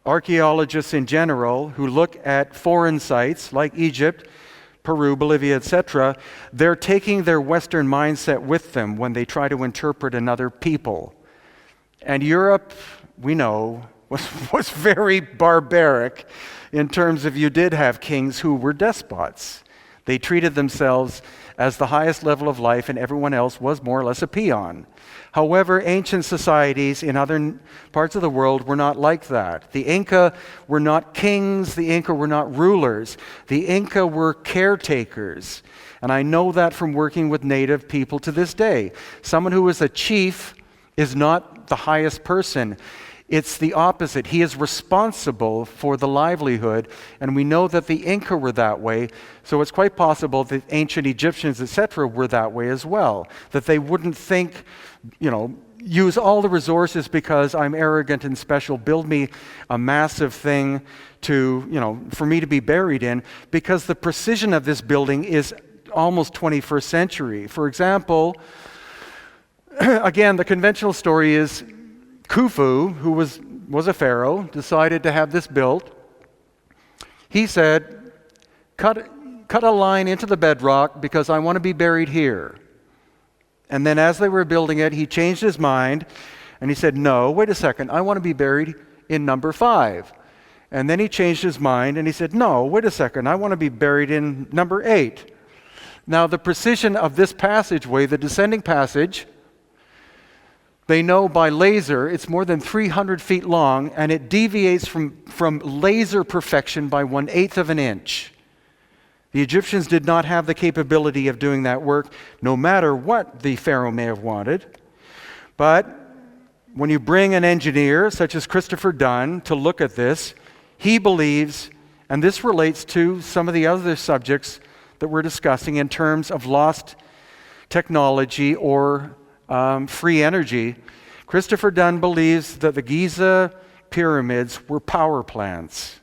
archaeologists in general who look at foreign sites like Egypt, Peru, Bolivia, etc., they're taking their Western mindset with them when they try to interpret another people. And Europe, we know, was very barbaric in terms of you did have kings who were despots. They treated themselves as the highest level of life, and everyone else was more or less a peon. However, ancient societies in other parts of the world were not like that. The Inca were not kings. The Inca were not rulers. The Inca were caretakers. And I know that from working with native people to this day. Someone who is a chief is not the highest person. It's the opposite. He is responsible for the livelihood, and we know that the Inca were that way, so it's quite possible that ancient Egyptians, etc., were that way as well, that they wouldn't think, use all the resources because I'm arrogant and special, build me a massive thing for me to be buried in, because the precision of this building is almost 21st century. For example, again, the conventional story is Khufu, who was a pharaoh, decided to have this built. He said, cut a line into the bedrock because I want to be buried here. And then as they were building it, he changed his mind and he said, no, wait a second, I want to be buried in number 5. And then he changed his mind and he said, no, wait a second, I want to be buried in number 8. Now the precision of this passageway, the descending passage, they know by laser it's more than 300 feet long, and it deviates from laser perfection by 1/8 of an inch. The Egyptians did not have the capability of doing that work, no matter what the pharaoh may have wanted. But when you bring an engineer such as Christopher Dunn to look at this, he believes, and this relates to some of the other subjects that we're discussing in terms of lost technology or free energy. Christopher Dunn believes that the Giza pyramids were power plants.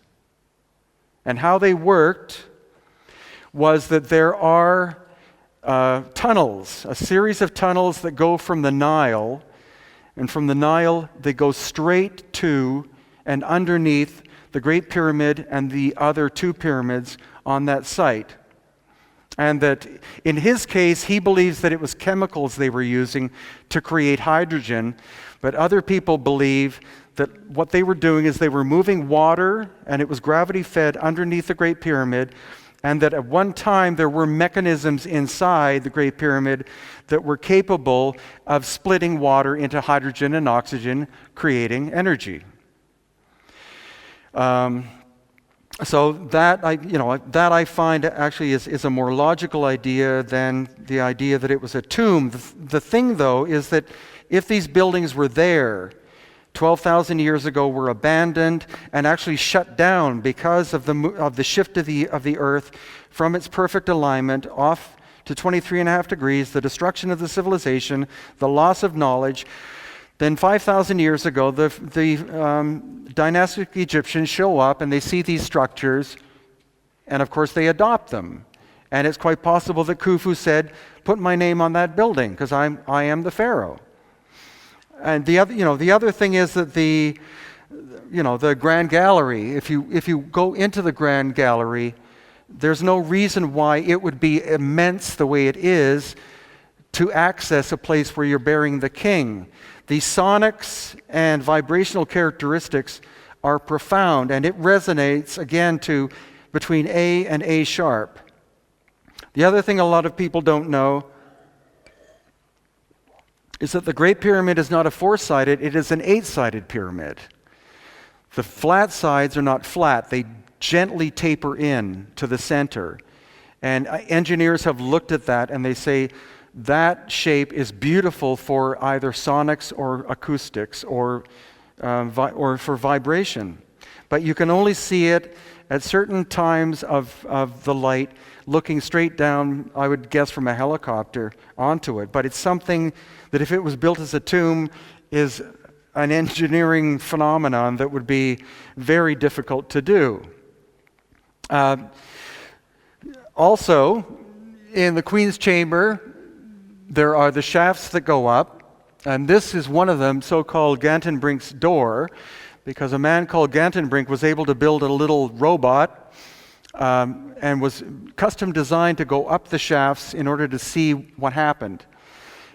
And how they worked was that there are tunnels, a series of tunnels that go from the Nile, and from the Nile they go straight to and underneath the Great Pyramid and the other 2 pyramids on that site. And that in his case, he believes that it was chemicals they were using to create hydrogen, but other people believe that what they were doing is they were moving water, and it was gravity-fed underneath the Great Pyramid, and that at one time there were mechanisms inside the Great Pyramid that were capable of splitting water into hydrogen and oxygen, creating energy. So that I find actually is a more logical idea than the idea that it was a tomb. The thing, though, is that if these buildings were there 12,000 years ago, were abandoned and actually shut down because of the shift of the Earth from its perfect alignment off to 23.5 degrees, the destruction of the civilization, the loss of knowledge, then 5,000 years ago, the dynastic Egyptians show up and they see these structures, and of course they adopt them. And it's quite possible that Khufu said, "Put my name on that building because I am the pharaoh." And the other thing is that the Grand Gallery. If you go into the Grand Gallery, there's no reason why it would be immense the way it is to access a place where you're burying the king. The sonics and vibrational characteristics are profound, and it resonates again to between A and A sharp. The other thing a lot of people don't know is that the Great Pyramid is not a 4-sided, it is an 8-sided pyramid. The flat sides are not flat, they gently taper in to the center. And engineers have looked at that and they say that shape is beautiful for either sonics or acoustics or for vibration. But you can only see it at certain times of the light, looking straight down, I would guess, from a helicopter onto it. But it's something that if it was built as a tomb is an engineering phenomenon that would be very difficult to do. Also, in the Queen's Chamber, there are the shafts that go up, and this is one of them, so-called Gantenbrink's door, because a man called Gantenbrink was able to build a little robot and was custom designed to go up the shafts in order to see what happened.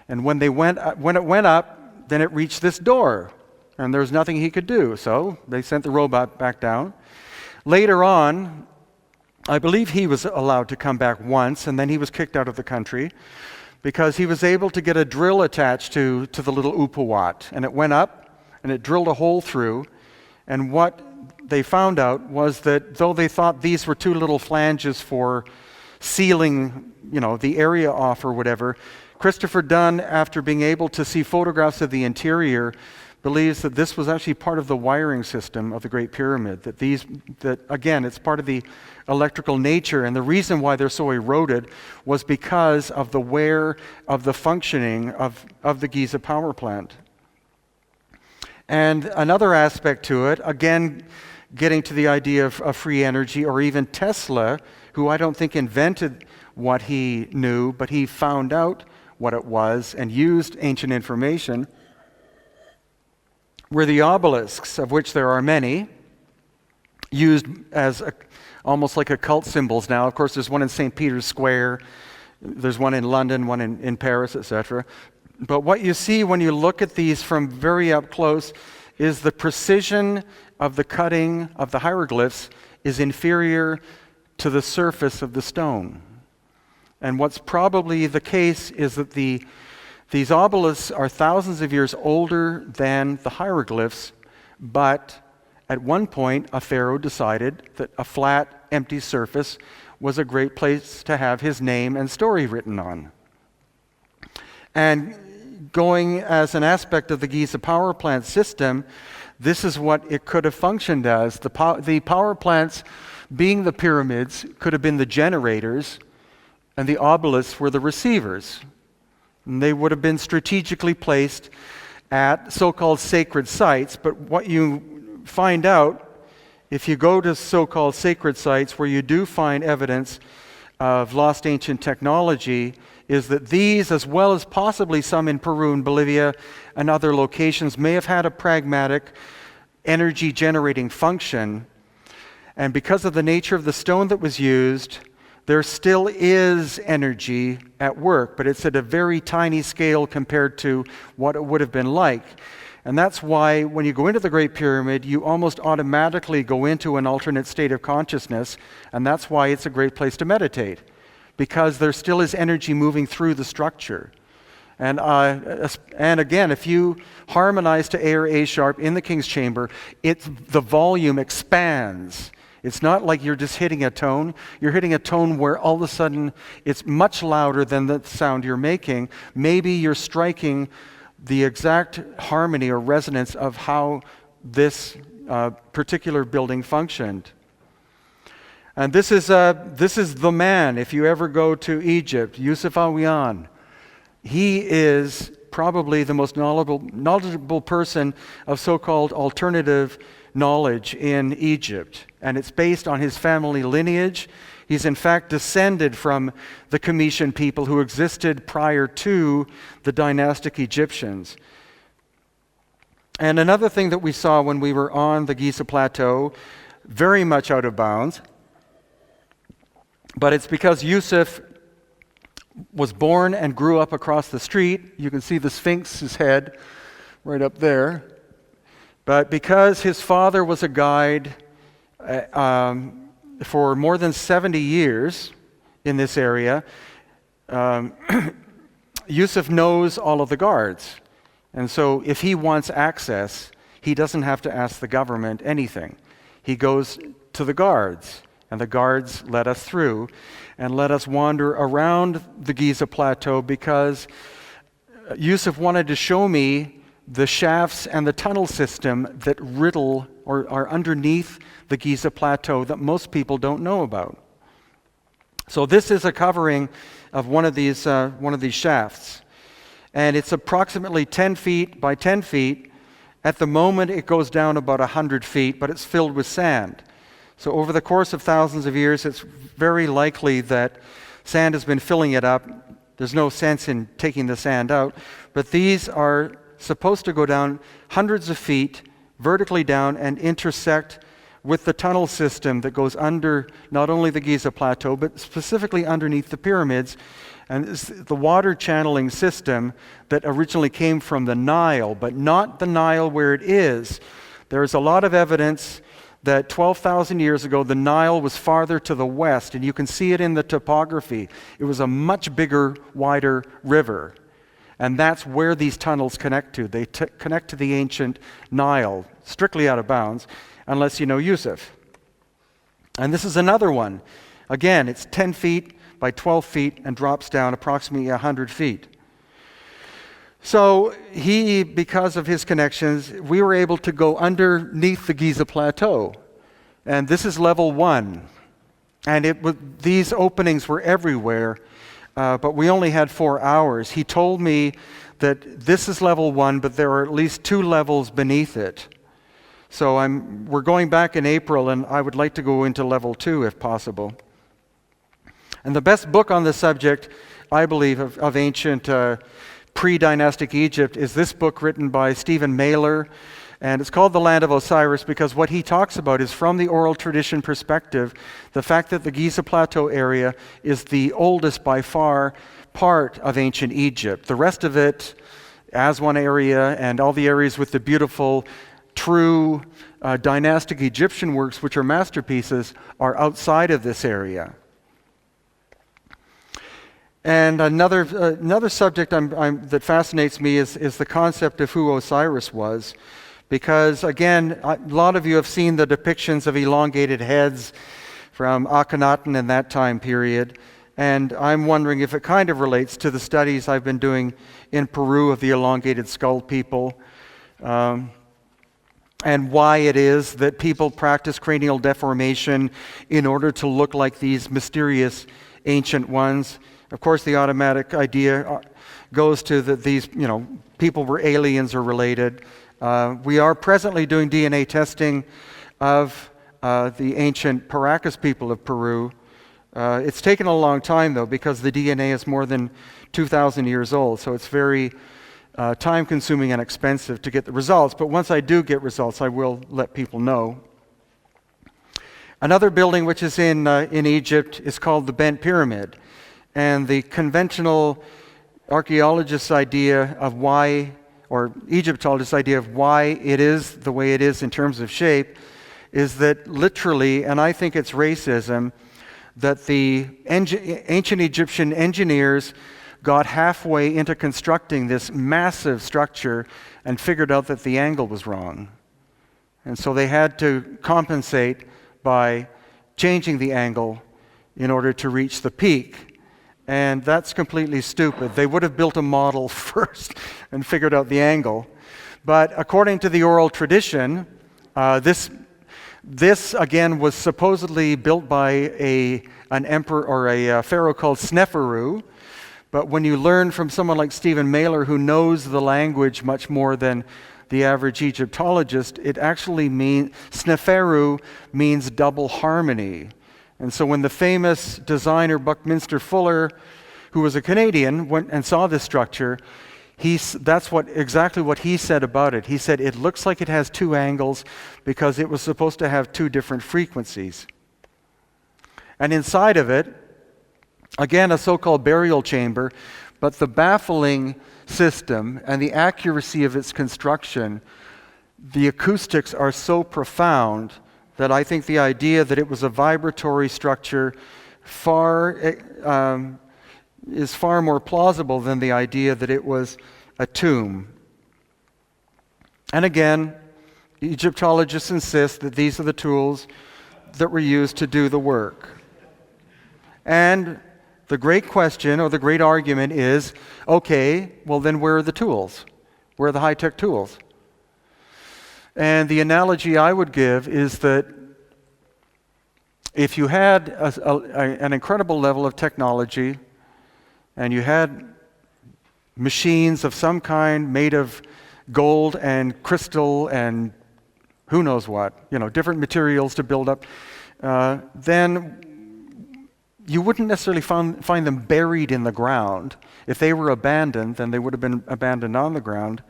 And when it went up, then it reached this door, and there was nothing he could do, so they sent the robot back down. Later on, I believe he was allowed to come back once, and then he was kicked out of the country because he was able to get a drill attached to the little upawat, and it went up, and it drilled a hole through, and what they found out was that though they thought these were 2 little flanges for sealing, the area off or whatever, Christopher Dunn, after being able to see photographs of the interior, believes that this was actually part of the wiring system of the Great Pyramid, that again, it's part of the electrical nature, and the reason why they're so eroded was because of the wear of the functioning of the Giza power plant. And another aspect to it, again, getting to the idea of free energy, or even Tesla, who I don't think invented what he knew, but he found out what it was and used ancient information, were the obelisks, of which there are many, used as almost like occult symbols now. Of course, there's one in St. Peter's Square, there's one in London, one in Paris, etc. But what you see when you look at these from very up close is the precision of the cutting of the hieroglyphs is inferior to the surface of the stone. And what's probably the case is that these obelisks are thousands of years older than the hieroglyphs, but at one point a pharaoh decided that a flat, empty surface was a great place to have his name and story written on. And going as an aspect of the Giza power plant system, this is what it could have functioned as. The power plants, being the pyramids, could have been the generators, and the obelisks were the receivers. And they would have been strategically placed at so-called sacred sites. But what you find out, if you go to so-called sacred sites where you do find evidence of lost ancient technology, is that these, as well as possibly some in Peru and Bolivia and other locations, may have had a pragmatic energy generating function. And because of the nature of the stone that was used, there still is energy at work, but it's at a very tiny scale compared to what it would have been like. And that's why when you go into the Great Pyramid, you almost automatically go into an alternate state of consciousness, and that's why it's a great place to meditate, because there still is energy moving through the structure. And again, if you harmonize to A or A sharp in the King's Chamber, the volume expands. It's not like you're just hitting a tone. You're hitting a tone where all of a sudden it's much louder than the sound you're making. Maybe you're striking the exact harmony or resonance of how this particular building functioned. And this is the man, if you ever go to Egypt, Yusuf Awiyan. He is probably the most knowledgeable person of so-called alternative knowledge in Egypt. And it's based on his family lineage. He's in fact descended from the Comitian people who existed prior to the dynastic Egyptians. And another thing that we saw when we were on the Giza Plateau, very much out of bounds, but it's because Yusuf was born and grew up across the street. You can see the Sphinx's head right up there. But because his father was a guide for more than 70 years in this area, Yusuf knows all of the guards. And so if he wants access, he doesn't have to ask the government anything. He goes to the guards, and the guards let us through and let us wander around the Giza Plateau, because Yusuf wanted to show me the shafts and the tunnel system that riddle or are underneath the Giza Plateau that most people don't know about. So this is a covering of one of these shafts, and it's approximately 10 feet by 10 feet. At the moment, it goes down about 100 feet, but it's filled with sand. So over the course of thousands of years, it's very likely that sand has been filling it up. There's no sense in taking the sand out, but these are supposed to go down hundreds of feet vertically down and intersect with the tunnel system that goes under not only the Giza Plateau, but specifically underneath the pyramids. And it's the water channeling system that originally came from the Nile, but not the Nile where it is. There is a lot of evidence that 12,000 years ago, the Nile was farther to the west, and you can see it in the topography. It was a much bigger, wider river. And that's where these tunnels connect to. They connect to the ancient Nile, strictly out of bounds, unless you know Yusuf. And this is another one. Again, it's 10 feet by 12 feet and drops down approximately 100 feet. So because of his connections, we were able to go underneath the Giza Plateau. And this is level 1. And these openings were everywhere. but we only had 4 hours. He told me that this is level 1, but there are at least 2 levels beneath it. So we're going back in April, and I would like to go into level 2 if possible. And the best book on the subject, I believe, of ancient pre-dynastic Egypt is this book written by Stephen Mailer, and it's called The Land of Osiris because what he talks about is from the oral tradition perspective, the fact that the Giza Plateau area is the oldest by far part of ancient Egypt. The rest of it, Aswan area and all the areas with the beautiful, true dynastic Egyptian works, which are masterpieces, are outside of this area. And another subject that fascinates me is the concept of who Osiris was. Because, again, a lot of you have seen the depictions of elongated heads from Akhenaten in that time period. And I'm wondering if it kind of relates to the studies I've been doing in Peru of the elongated skull people. And why it is that people practice cranial deformation in order to look like these mysterious ancient ones. Of course, the automatic idea goes to that these, people were aliens or related. We are presently doing DNA testing of the ancient Paracas people of Peru. It's taken a long time, though, because the DNA is more than 2,000 years old, so it's very time-consuming and expensive to get the results. But once I do get results, I will let people know. Another building which is in Egypt is called the Bent Pyramid. And the conventional archaeologist's idea of why, or Egyptologist's idea of why it is the way it is in terms of shape, is that literally, and I think it's racism, that the ancient Egyptian engineers got halfway into constructing this massive structure and figured out that the angle was wrong. And so they had to compensate by changing the angle in order to reach the peak. And that's completely stupid. They would have built a model first and figured out the angle. But according to the oral tradition, this again was supposedly built by an emperor or a pharaoh called Sneferu. But when you learn from someone like Stephen Mailer, who knows the language much more than the average Egyptologist, it actually means, Sneferu means double harmony. And so when the famous designer Buckminster Fuller, who was a Canadian, went and saw this structure, that's exactly what he said about it. He said it looks like it has 2 angles because it was supposed to have 2 different frequencies. And inside of it, again, a so-called burial chamber, but the baffling system and the accuracy of its construction, the acoustics are so profound that I think the idea that it was a vibratory structure is far more plausible than the idea that it was a tomb. And again, Egyptologists insist that these are the tools that were used to do the work. And the great question or the great argument is, okay, well then where are the tools? Where are the high-tech tools? And the analogy I would give is that if you had an incredible level of technology and you had machines of some kind made of gold and crystal and who knows what, different materials to build up, then you wouldn't necessarily find them buried in the ground. If they were abandoned, then they would have been abandoned on the ground.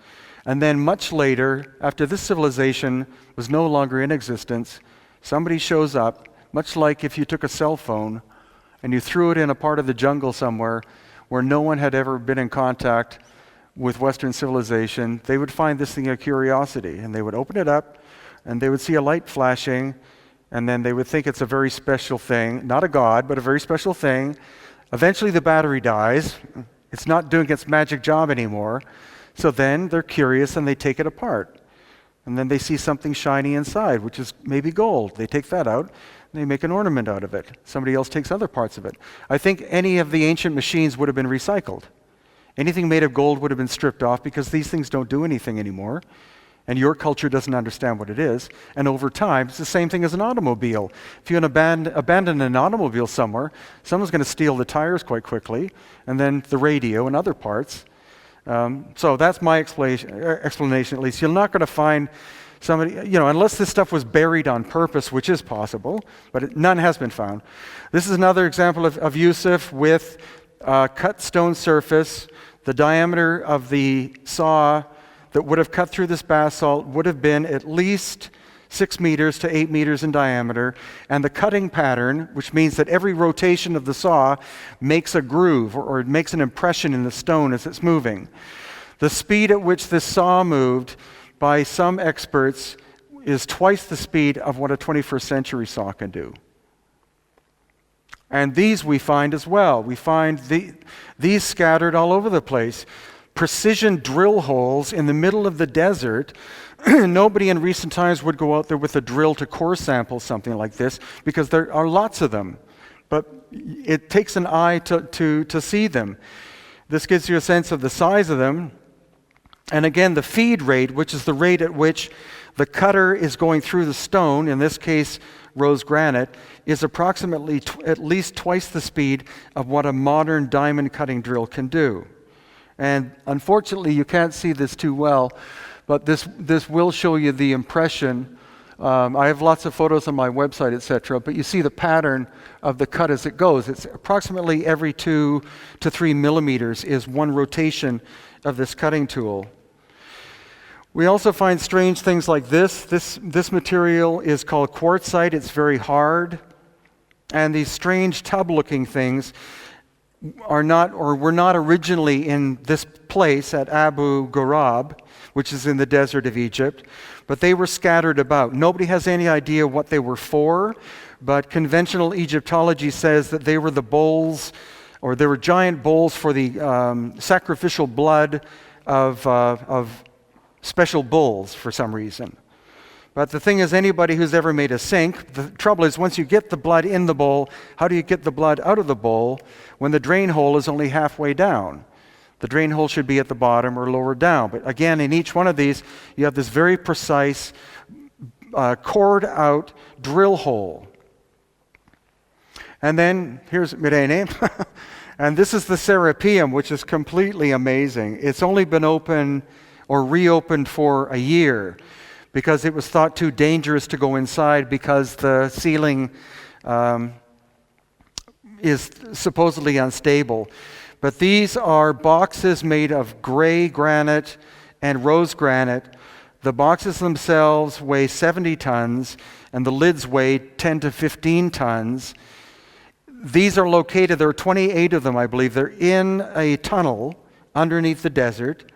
And then much later, after this civilization was no longer in existence, somebody shows up, much like if you took a cell phone and you threw it in a part of the jungle somewhere where no one had ever been in contact with Western civilization, they would find this thing a curiosity, and they would open it up, and they would see a light flashing, and then they would think it's a very special thing, not a god, but a very special thing. Eventually the battery dies. It's not doing its magic job anymore. So then they're curious and they take it apart. And then they see something shiny inside, which is maybe gold. They take that out, and they make an ornament out of it. Somebody else takes other parts of it. I think any of the ancient machines would have been recycled. Anything made of gold would have been stripped off because these things don't do anything anymore. and your culture doesn't understand what it is. And over time, it's the same thing as an automobile. If you abandon an automobile somewhere, someone's going to steal the tires quite quickly, and then the radio and other parts. So that's my explanation, at least. You're not going to find somebody, unless this stuff was buried on purpose, which is possible, but none has been found. This is another example of Yusuf with cut stone surface. The diameter of the saw that would have cut through this basalt would have been at least 6 meters to 8 meters in diameter, and the cutting pattern, which means that every rotation of the saw makes a groove or makes an impression in the stone as it's moving. The speed at which this saw moved, by some experts, is twice the speed of what a 21st century saw can do. And these we find as well. We find these scattered all over the place. Precision drill holes in the middle of the desert. Nobody in recent times would go out there with a drill to core sample something like this, because there are lots of them. But it takes an eye to see them. This gives you a sense of the size of them. And again, the feed rate, which is the rate at which the cutter is going through the stone, in this case rose granite, is approximately at least twice the speed of what a modern diamond cutting drill can do. And unfortunately, you can't see this too well, but this will show you the impression. I have lots of photos on my website, etc., but you see the pattern of the cut as it goes. It's approximately every 2 to 3 millimeters is one rotation of this cutting tool. We also find strange things like this. This material is called quartzite. It's very hard. And these strange tub-looking things were not originally in this place at Abu Ghurab, which is in the desert of Egypt, but they were scattered about. Nobody has any idea what they were for, but conventional Egyptology says that they were the bowls, or they were giant bowls for the sacrificial blood of special bulls for some reason. But the thing is, anybody who's ever made a sink, the trouble is once you get the blood in the bowl, how do you get the blood out of the bowl when the drain hole is only halfway down? The drain hole should be at the bottom or lower down. But again, in each one of these, you have this very precise, cored out drill hole. And then here's Mirene. And this is the Serapeum, which is completely amazing. It's only been open or reopened for a year, because it was thought too dangerous to go inside because the ceiling is supposedly unstable. But these are boxes made of gray granite and rose granite. The boxes themselves weigh 70 tons, and the lids weigh 10 to 15 tons. These are located, there are 28 of them, I believe. They're in a tunnel underneath the desert.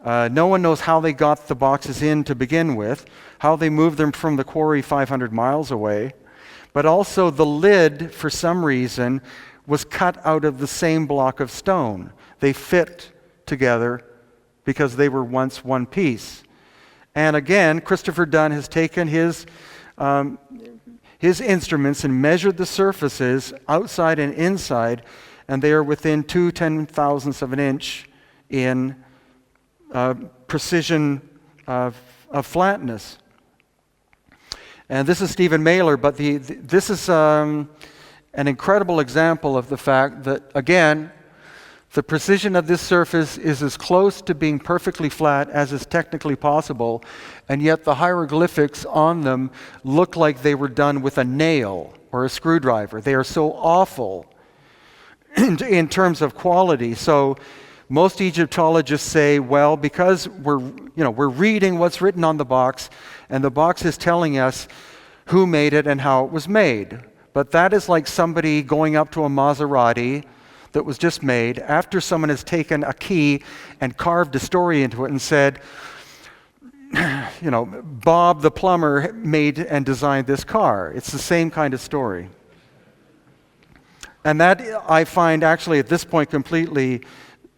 No one knows how they got the boxes in to begin with, how they moved them from the quarry 500 miles away. But also the lid, for some reason, was cut out of the same block of stone. They fit together because they were once one piece. And again, Christopher Dunn has taken his instruments and measured the surfaces outside and inside, and they are within 2/10,000ths of an inch in precision of flatness. And this is Stephen Mailer, but this is an incredible example of the fact that, again, the precision of this surface is as close to being perfectly flat as is technically possible, and yet the hieroglyphics on them look like they were done with a nail or a screwdriver. They are so awful in terms of quality. So most Egyptologists say, well, because we're reading what's written on the box, and the box is telling us who made it and how it was made. But that is like somebody going up to a Maserati that was just made after someone has taken a key and carved a story into it and said, Bob the plumber made and designed this car. It's the same kind of story. And that I find actually at this point completely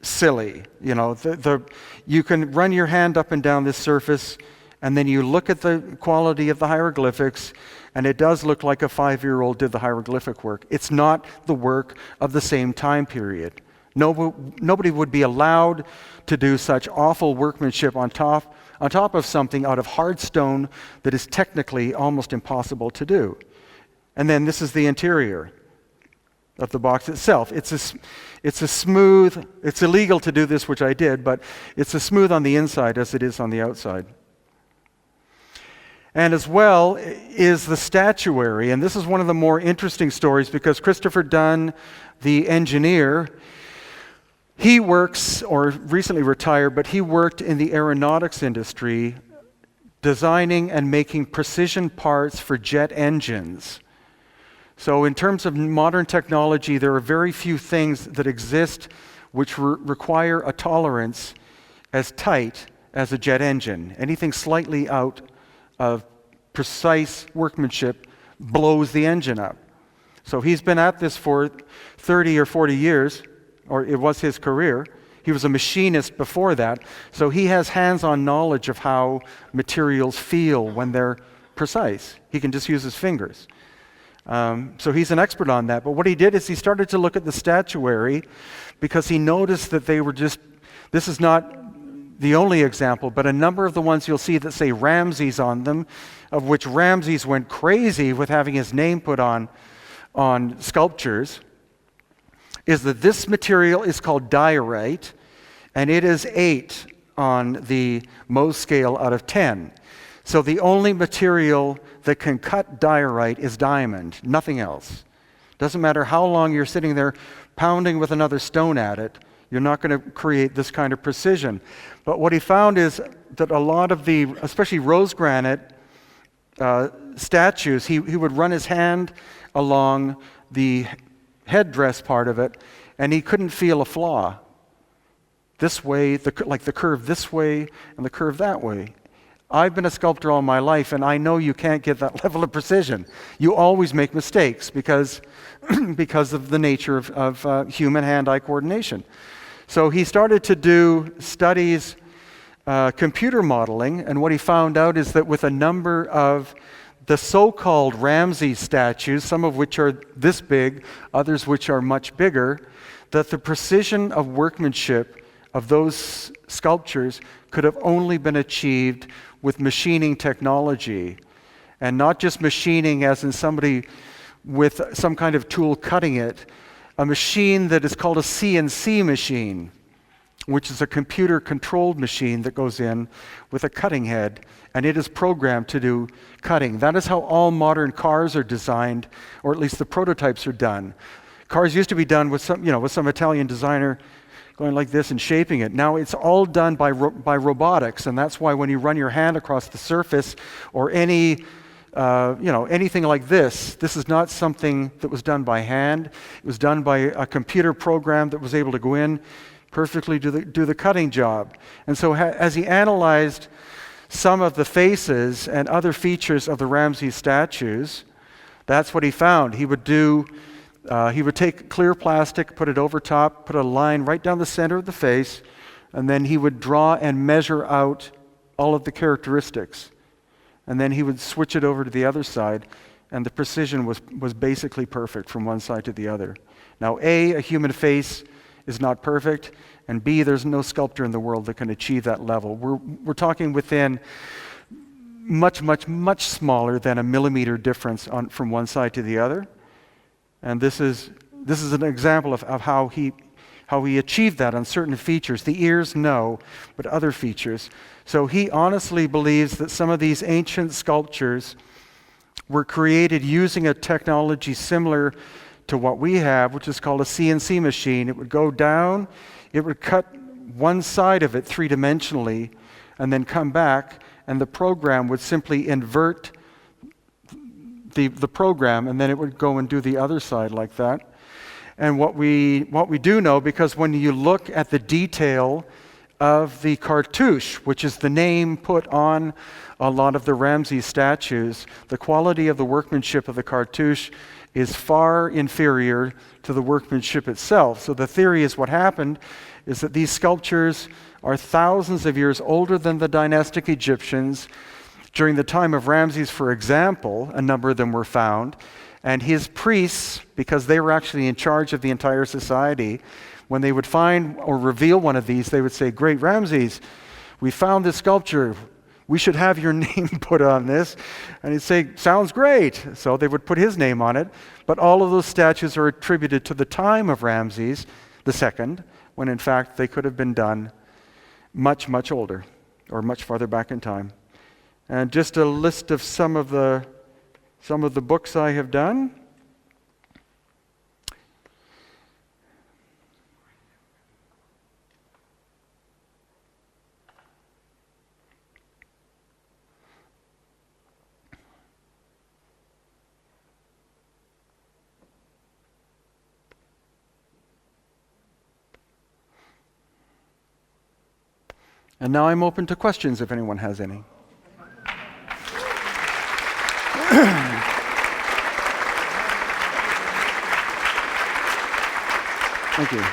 silly. You can run your hand up and down this surface, and then you look at the quality of the hieroglyphics, and it does look like a 5-year-old did the hieroglyphic work. It's not the work of the same time period. Nobody would be allowed to do such awful workmanship on top on top of something out of hard stone that is technically almost impossible to do. And then this is the interior of the box itself. It's a smooth, it's illegal to do this, which I did, but it's as smooth on the inside as it is on the outside. And as well is the statuary, and this is one of the more interesting stories because Christopher Dunn, the engineer, he works, or recently retired, but he worked in the aeronautics industry designing and making precision parts for jet engines. So in terms of modern technology, there are very few things that exist which require a tolerance as tight as a jet engine. Anything slightly out of precise workmanship blows the engine up. So he's been at this for 30 or 40 years, or it was his career. He was a machinist before that, so he has hands-on knowledge of how materials feel when they're precise. He can just use his fingers. So he's an expert on that. But what he did is he started to look at the statuary because he noticed that they were just, this is not the only example, but a number of the ones you'll see that say Ramses on them, of which Ramses went crazy with having his name put on sculptures, is that this material is called diorite, and it is 8 on the Mohs scale out of 10. So the only material that can cut diorite is diamond, nothing else. Doesn't matter how long you're sitting there pounding with another stone at it, you're not going to create this kind of precision. But what he found is that a lot of the, especially rose granite statues, he would run his hand along the headdress part of it, and he couldn't feel a flaw. This way, like the curve this way and the curve that way. I've been a sculptor all my life, and I know you can't get that level of precision. You always make mistakes because of the nature of human hand-eye coordination. So he started to do studies, computer modeling, and what he found out is that with a number of the so-called Ramses statues, some of which are this big, others which are much bigger, that the precision of workmanship of those sculptures could have only been achieved with machining technology. And not just machining as in somebody with some kind of tool cutting it, a machine that is called a CNC machine, which is a computer-controlled machine that goes in with a cutting head, and it is programmed to do cutting. That is how all modern cars are designed, or at least the prototypes are done. Cars used to be done with some Italian designer going like this and shaping it. Now it's all done by robotics, and that's why when you run your hand across the surface or anything like this is not something that was done by hand. It was done by a computer program that was able to go in perfectly do the cutting job. And so as he analyzed some of the faces and other features of the Ramses statues, that's what he found. He would take clear plastic, put it over top, put a line right down the center of the face, and then he would draw and measure out all of the characteristics. And then he would switch it over to the other side, and the precision was basically perfect from one side to the other. Now, a human face is not perfect, and B, there's no sculptor in the world that can achieve that level. We're talking within much, much, much smaller than a millimeter difference from one side to the other. And this is an example of how he achieved that on certain features. The ears, no, but other features. So he honestly believes that some of these ancient sculptures were created using a technology similar to what we have, which is called a CNC machine. It would go down, it would cut one side of it three-dimensionally, and then come back, and the program would simply invert the program, and then it would go and do the other side like that. And what we do know, because when you look at the detail of the cartouche, which is the name put on a lot of the Ramses statues, the quality of the workmanship of the cartouche is far inferior to the workmanship itself. So the theory is what happened is that these sculptures are thousands of years older than the dynastic Egyptians. During the time of Ramses, for example, a number of them were found, and his priests, because they were actually in charge of the entire society, when they would find or reveal one of these, they would say, "Great Ramses, we found this sculpture. We should have your name put on this. And he'd say, sounds great. So they would put his name on it. But all of those statues are attributed to the time of Ramses II, when in fact they could have been done much, much older or much farther back in time. And just a list of some of the books I have done. And now I'm open to questions if anyone has any. Thank you.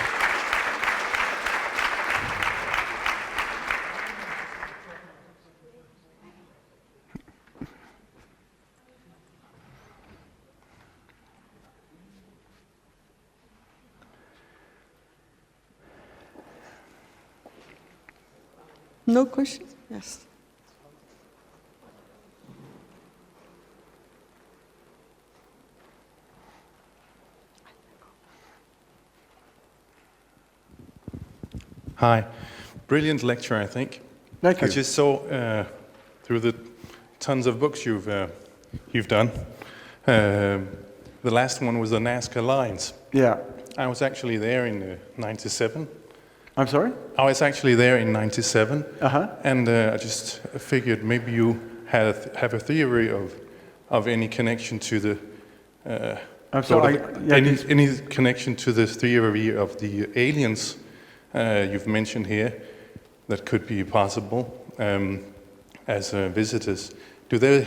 No questions? Yes. Hi. Brilliant lecture, I think. Thank you. I just saw through the tons of books you've done. The last one was the Nazca lines. Yeah. I was actually there in '97. I'm sorry? I was actually there in '97, Uh-huh. and I just figured maybe you have a theory of any connection to the I'm sorry. any connection to the theory of the aliens you've mentioned here that could be possible as visitors. Do they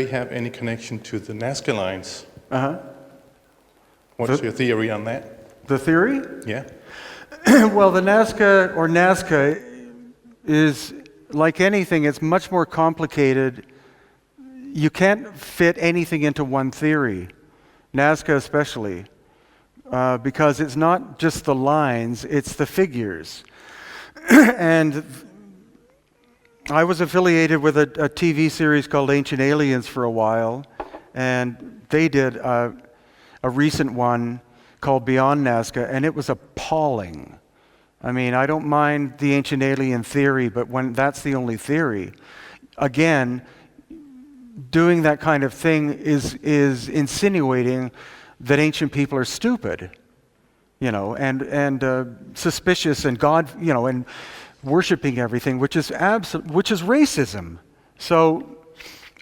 have any connection to the Nazca lines? Uh-huh. What's your theory on that? The theory? Yeah. Well, the Nazca is like anything, it's much more complicated. You can't fit anything into one theory, Nazca especially, because it's not just the lines, it's the figures. And I was affiliated with a TV series called Ancient Aliens for a while, and they did a recent one called Beyond Nazca, and it was appalling. I mean, I don't mind the ancient alien theory, but when that's the only theory, again, doing that kind of thing is insinuating that ancient people are stupid, and suspicious and and worshiping everything, which is racism. So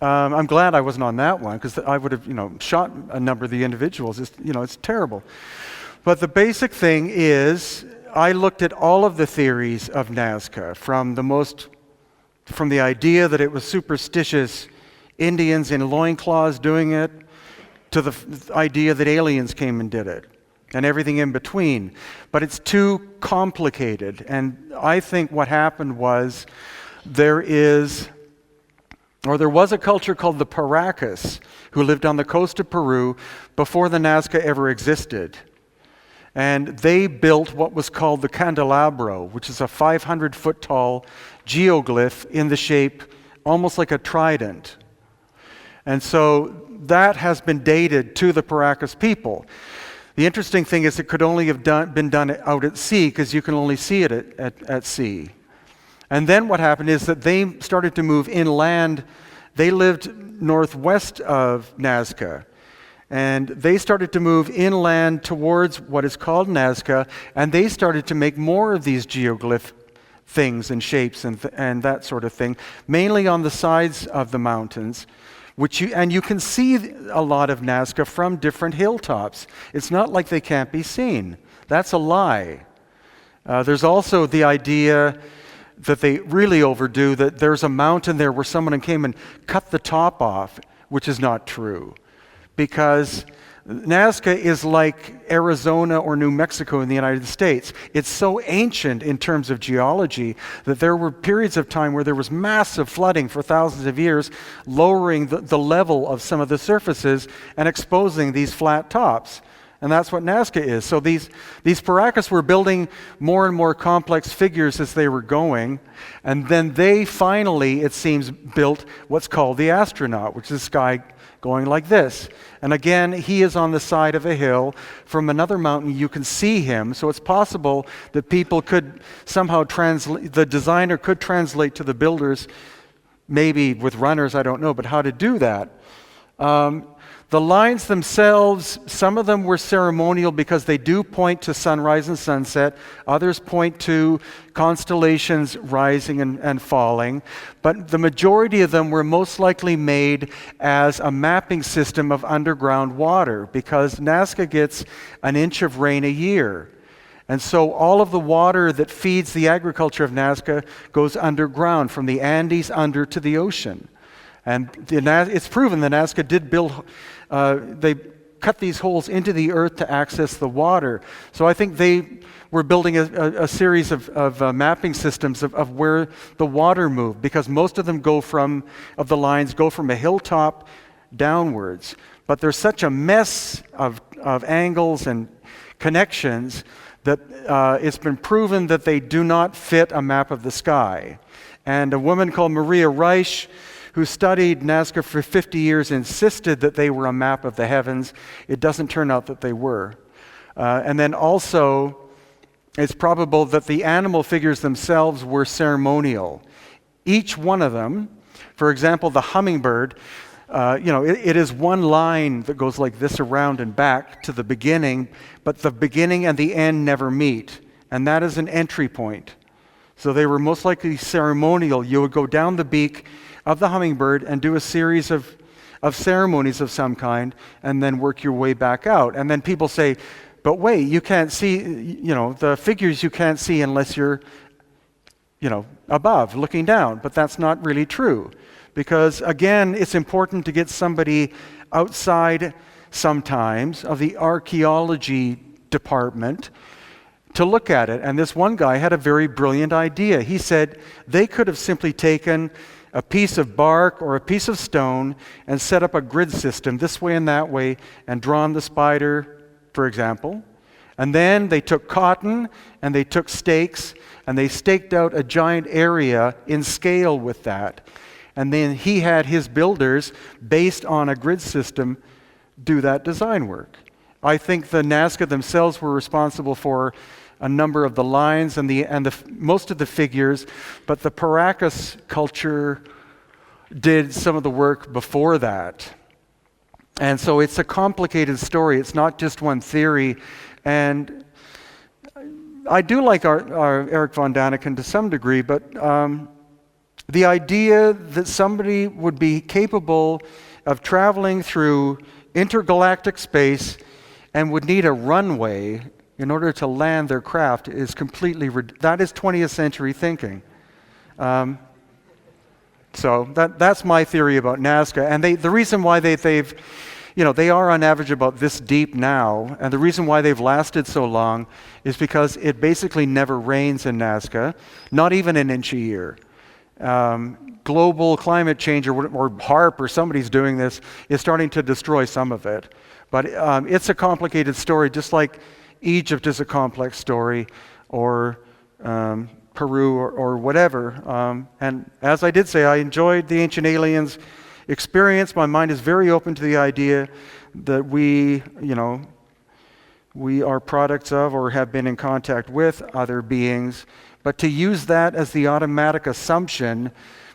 I'm glad I wasn't on that one, because I would have, shot a number of the individuals. It's terrible. But the basic thing is, I looked at all of the theories of Nazca, from the idea that it was superstitious Indians in loincloths doing it, to the idea that aliens came and did it, and everything in between. But it's too complicated. And I think what happened was, there was a culture called the Paracas, who lived on the coast of Peru before the Nazca ever existed. And they built what was called the candelabro, which is a 500-foot tall geoglyph in the shape almost like a trident. And so that has been dated to the Paracas people. The interesting thing is, it could only have been done out at sea, because you can only see it at sea. And then what happened is that they started to move inland. They lived northwest of Nazca, and they started to move inland towards what is called Nazca, and they started to make more of these geoglyph things and shapes and that sort of thing, mainly on the sides of the mountains, and you can see a lot of Nazca from different hilltops. It's not like they can't be seen. That's a lie. There's also the idea that they really overdo, that there's a mountain there where someone came and cut the top off, which is not true. Because Nazca is like Arizona or New Mexico in the United States. It's so ancient in terms of geology that there were periods of time where there was massive flooding for thousands of years, lowering the level of some of the surfaces and exposing these flat tops. And that's what Nazca is. So these Paracas were building more and more complex figures as they were going. And then they finally, it seems, built what's called the astronaut, which is this guy going like this. And again, he is on the side of a hill. From another mountain, you can see him. So it's possible that people could somehow translate, the designer could translate to the builders, maybe with runners, I don't know, but how to do that. The lines themselves, some of them were ceremonial because they do point to sunrise and sunset. Others point to constellations rising and falling. But the majority of them were most likely made as a mapping system of underground water because Nazca gets an inch of rain a year. And so all of the water that feeds the agriculture of Nazca goes underground from the Andes under to the ocean. And it's proven that Nazca did build, they cut these holes into the earth to access the water. So I think they were building a series of mapping systems of where the water moved, because most of them the lines go from a hilltop downwards. But there's such a mess of angles and connections that it's been proven that they do not fit a map of the sky. And a woman called Maria Reich, who studied Nazca for 50 years, insisted that they were a map of the heavens. It doesn't turn out that they were. And then also, it's probable that the animal figures themselves were ceremonial. Each one of them, for example, the hummingbird, it is one line that goes like this around and back to the beginning, but the beginning and the end never meet. And that is an entry point. So they were most likely ceremonial. You would go down the beak of the hummingbird and do a series of ceremonies of some kind and then work your way back out. And then people say, but wait, you can't see, the figures you can't see unless you're, above, looking down. But that's not really true. Because again, it's important to get somebody outside sometimes of the archaeology department to look at it. And this one guy had a very brilliant idea. He said they could have simply taken a piece of bark or a piece of stone and set up a grid system this way and that way and drawn the spider, for example. And then they took cotton and they took stakes and they staked out a giant area in scale with that. And then he had his builders, based on a grid system, do that design work. I think the Nazca themselves were responsible for a number of the lines and most of the figures, but the Paracas culture did some of the work before that. And so it's a complicated story. It's not just one theory. And I do like our Eric von Daniken to some degree, but the idea that somebody would be capable of traveling through intergalactic space and would need a runway in order to land their craft is completely, that is 20th century thinking. So that's my theory about Nazca. And the reason why they are on average about this deep now, and the reason why they've lasted so long is because it basically never rains in Nazca, not even an inch a year. Global climate change or HARP or somebody's doing this is starting to destroy some of it. But it's a complicated story, just like Egypt is a complex story, or Peru or whatever. And as I did say, I enjoyed the Ancient Aliens experience. My mind is very open to the idea that we are products of or have been in contact with other beings. But to use that as the automatic assumption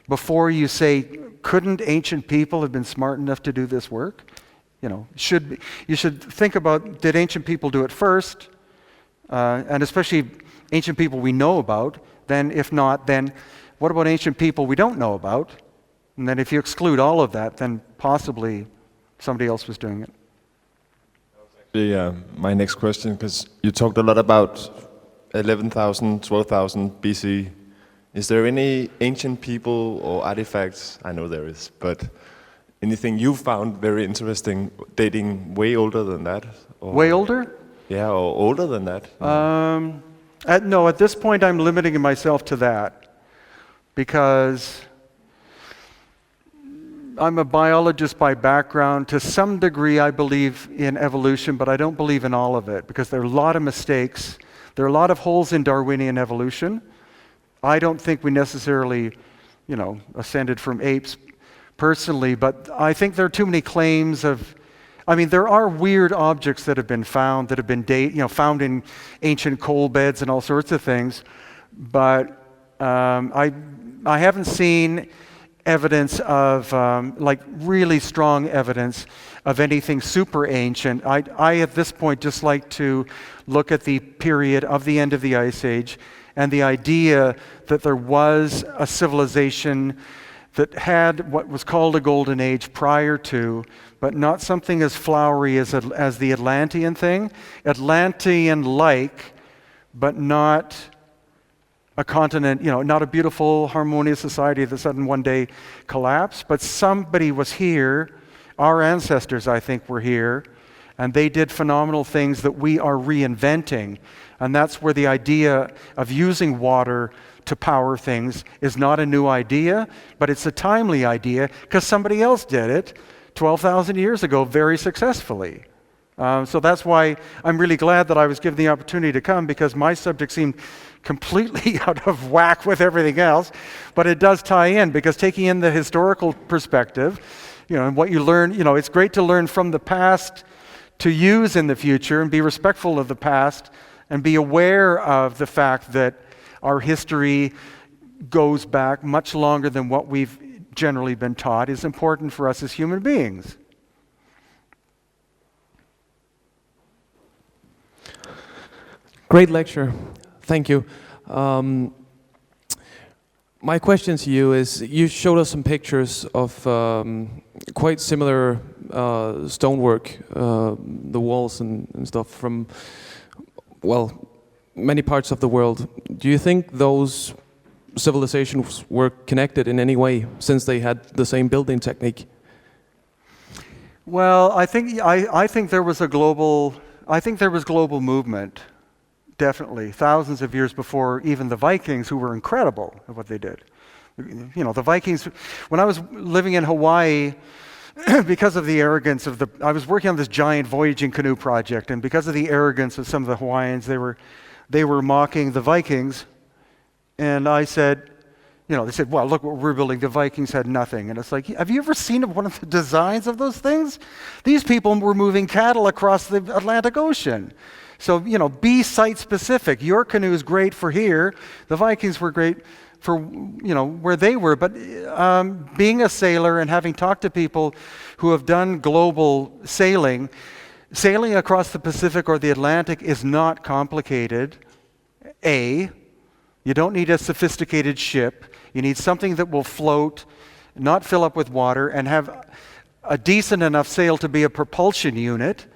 before you say, couldn't ancient people have been smart enough to do this work? You should think about, did ancient people do it first? And especially ancient people we know about. Then if not, then what about ancient people we don't know about? And then if you exclude all of that, then possibly somebody else was doing it. Actually, my next question, because you talked a lot about 11,000, 12,000 BC. Is there any ancient people or artifacts, I know there is, but anything you found very interesting dating way older than that? Or, way older? Yeah, or older than that? No, at this point I'm limiting myself to that because I'm a biologist by background. To some degree, I believe in evolution, but I don't believe in all of it because there are a lot of mistakes. There are a lot of holes in Darwinian evolution. I don't think we necessarily, ascended from apes personally, but I think there are too many claims of. I mean, there are weird objects that have been found that have been found in ancient coal beds and all sorts of things, but I haven't seen evidence of really strong evidence of anything super ancient. I at this point just like to look at the period of the end of the Ice Age and the idea that there was a civilization that had what was called a golden age prior to, but not something as flowery as the Atlantean thing. Atlantean-like, but not a continent, not a beautiful, harmonious society that suddenly one day collapsed, but somebody was here. Our ancestors, I think, were here, and they did phenomenal things that we are reinventing. And that's where the idea of using water to power things is not a new idea, but it's a timely idea because somebody else did it 12,000 years ago very successfully. So that's why I'm really glad that I was given the opportunity to come, because my subject seemed completely out of whack with everything else, but it does tie in, because taking in the historical perspective, and what you learn, it's great to learn from the past to use in the future and be respectful of the past and be aware of the fact that our history goes back much longer than what we've generally been taught is important for us as human beings. Great lecture. Thank you. My question to you is, you showed us some pictures of quite similar stonework, the walls and stuff from, many parts of the world. Do you think those civilizations were connected in any way, since they had the same building technique? Well, I think there was global movement, definitely, thousands of years before even the Vikings, who were incredible at what they did. The Vikings, when I was living in Hawaii, because of the arrogance of I was working on this giant voyaging canoe project, and because of the arrogance of some of the Hawaiians, they were mocking the Vikings, and I said, they said, well, look what we're building. The Vikings had nothing. And it's like, have you ever seen one of the designs of those things? These people were moving cattle across the Atlantic Ocean. So, be site-specific. Your canoe is great for here. The Vikings were great for, where they were. But being a sailor and having talked to people who have done global sailing across the Pacific or the Atlantic is not complicated. You don't need a sophisticated ship. You need something that will float, not fill up with water, and have a decent enough sail to be a propulsion unit.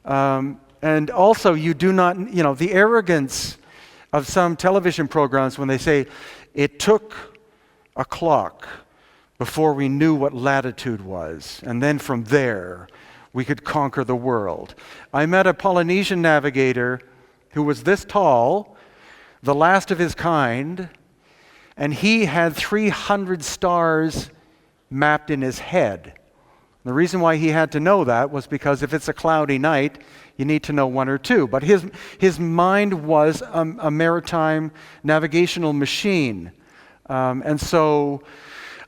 And also, you do not, the arrogance of some television programs when they say, it took a clock before we knew what latitude was, and then from there, we could conquer the world. I met a Polynesian navigator who was this tall, the last of his kind, and he had 300 stars mapped in his head. The reason why he had to know that was because if it's a cloudy night, you need to know one or two. But his mind was a maritime navigational machine. And so,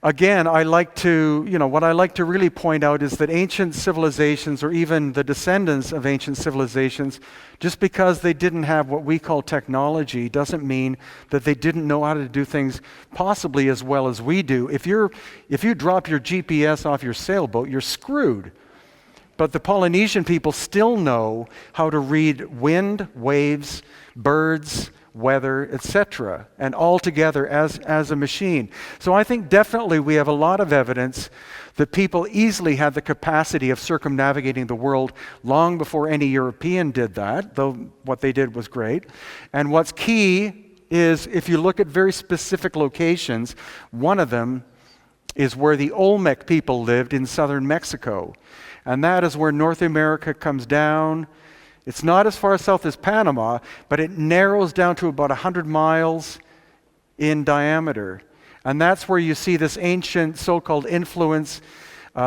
again, what I like to really point out is that ancient civilizations, or even the descendants of ancient civilizations, just because they didn't have what we call technology doesn't mean that they didn't know how to do things possibly as well as we do. If you drop your GPS off your sailboat, you're screwed. But the Polynesian people still know how to read wind, waves, birds, weather, etc., and all together as a machine. So I think definitely we have a lot of evidence that people easily had the capacity of circumnavigating the world long before any European did that, though what they did was great. And what's key is, if you look at very specific locations, one of them is where the Olmec people lived in southern Mexico. And that is where North America comes down. It's not as far south as Panama, but it narrows down to about 100 miles in diameter. And that's where you see this ancient so-called influence,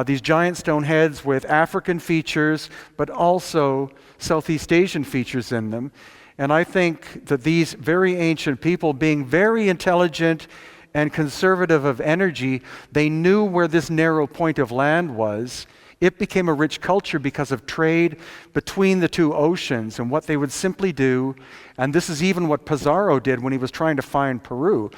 these giant stone heads with African features, but also Southeast Asian features in them. And I think that these very ancient people, being very intelligent and conservative of energy, they knew where this narrow point of land was. It became a rich culture because of trade between the two oceans and what they would simply do, and this is even what Pizarro did when he was trying to find Peru,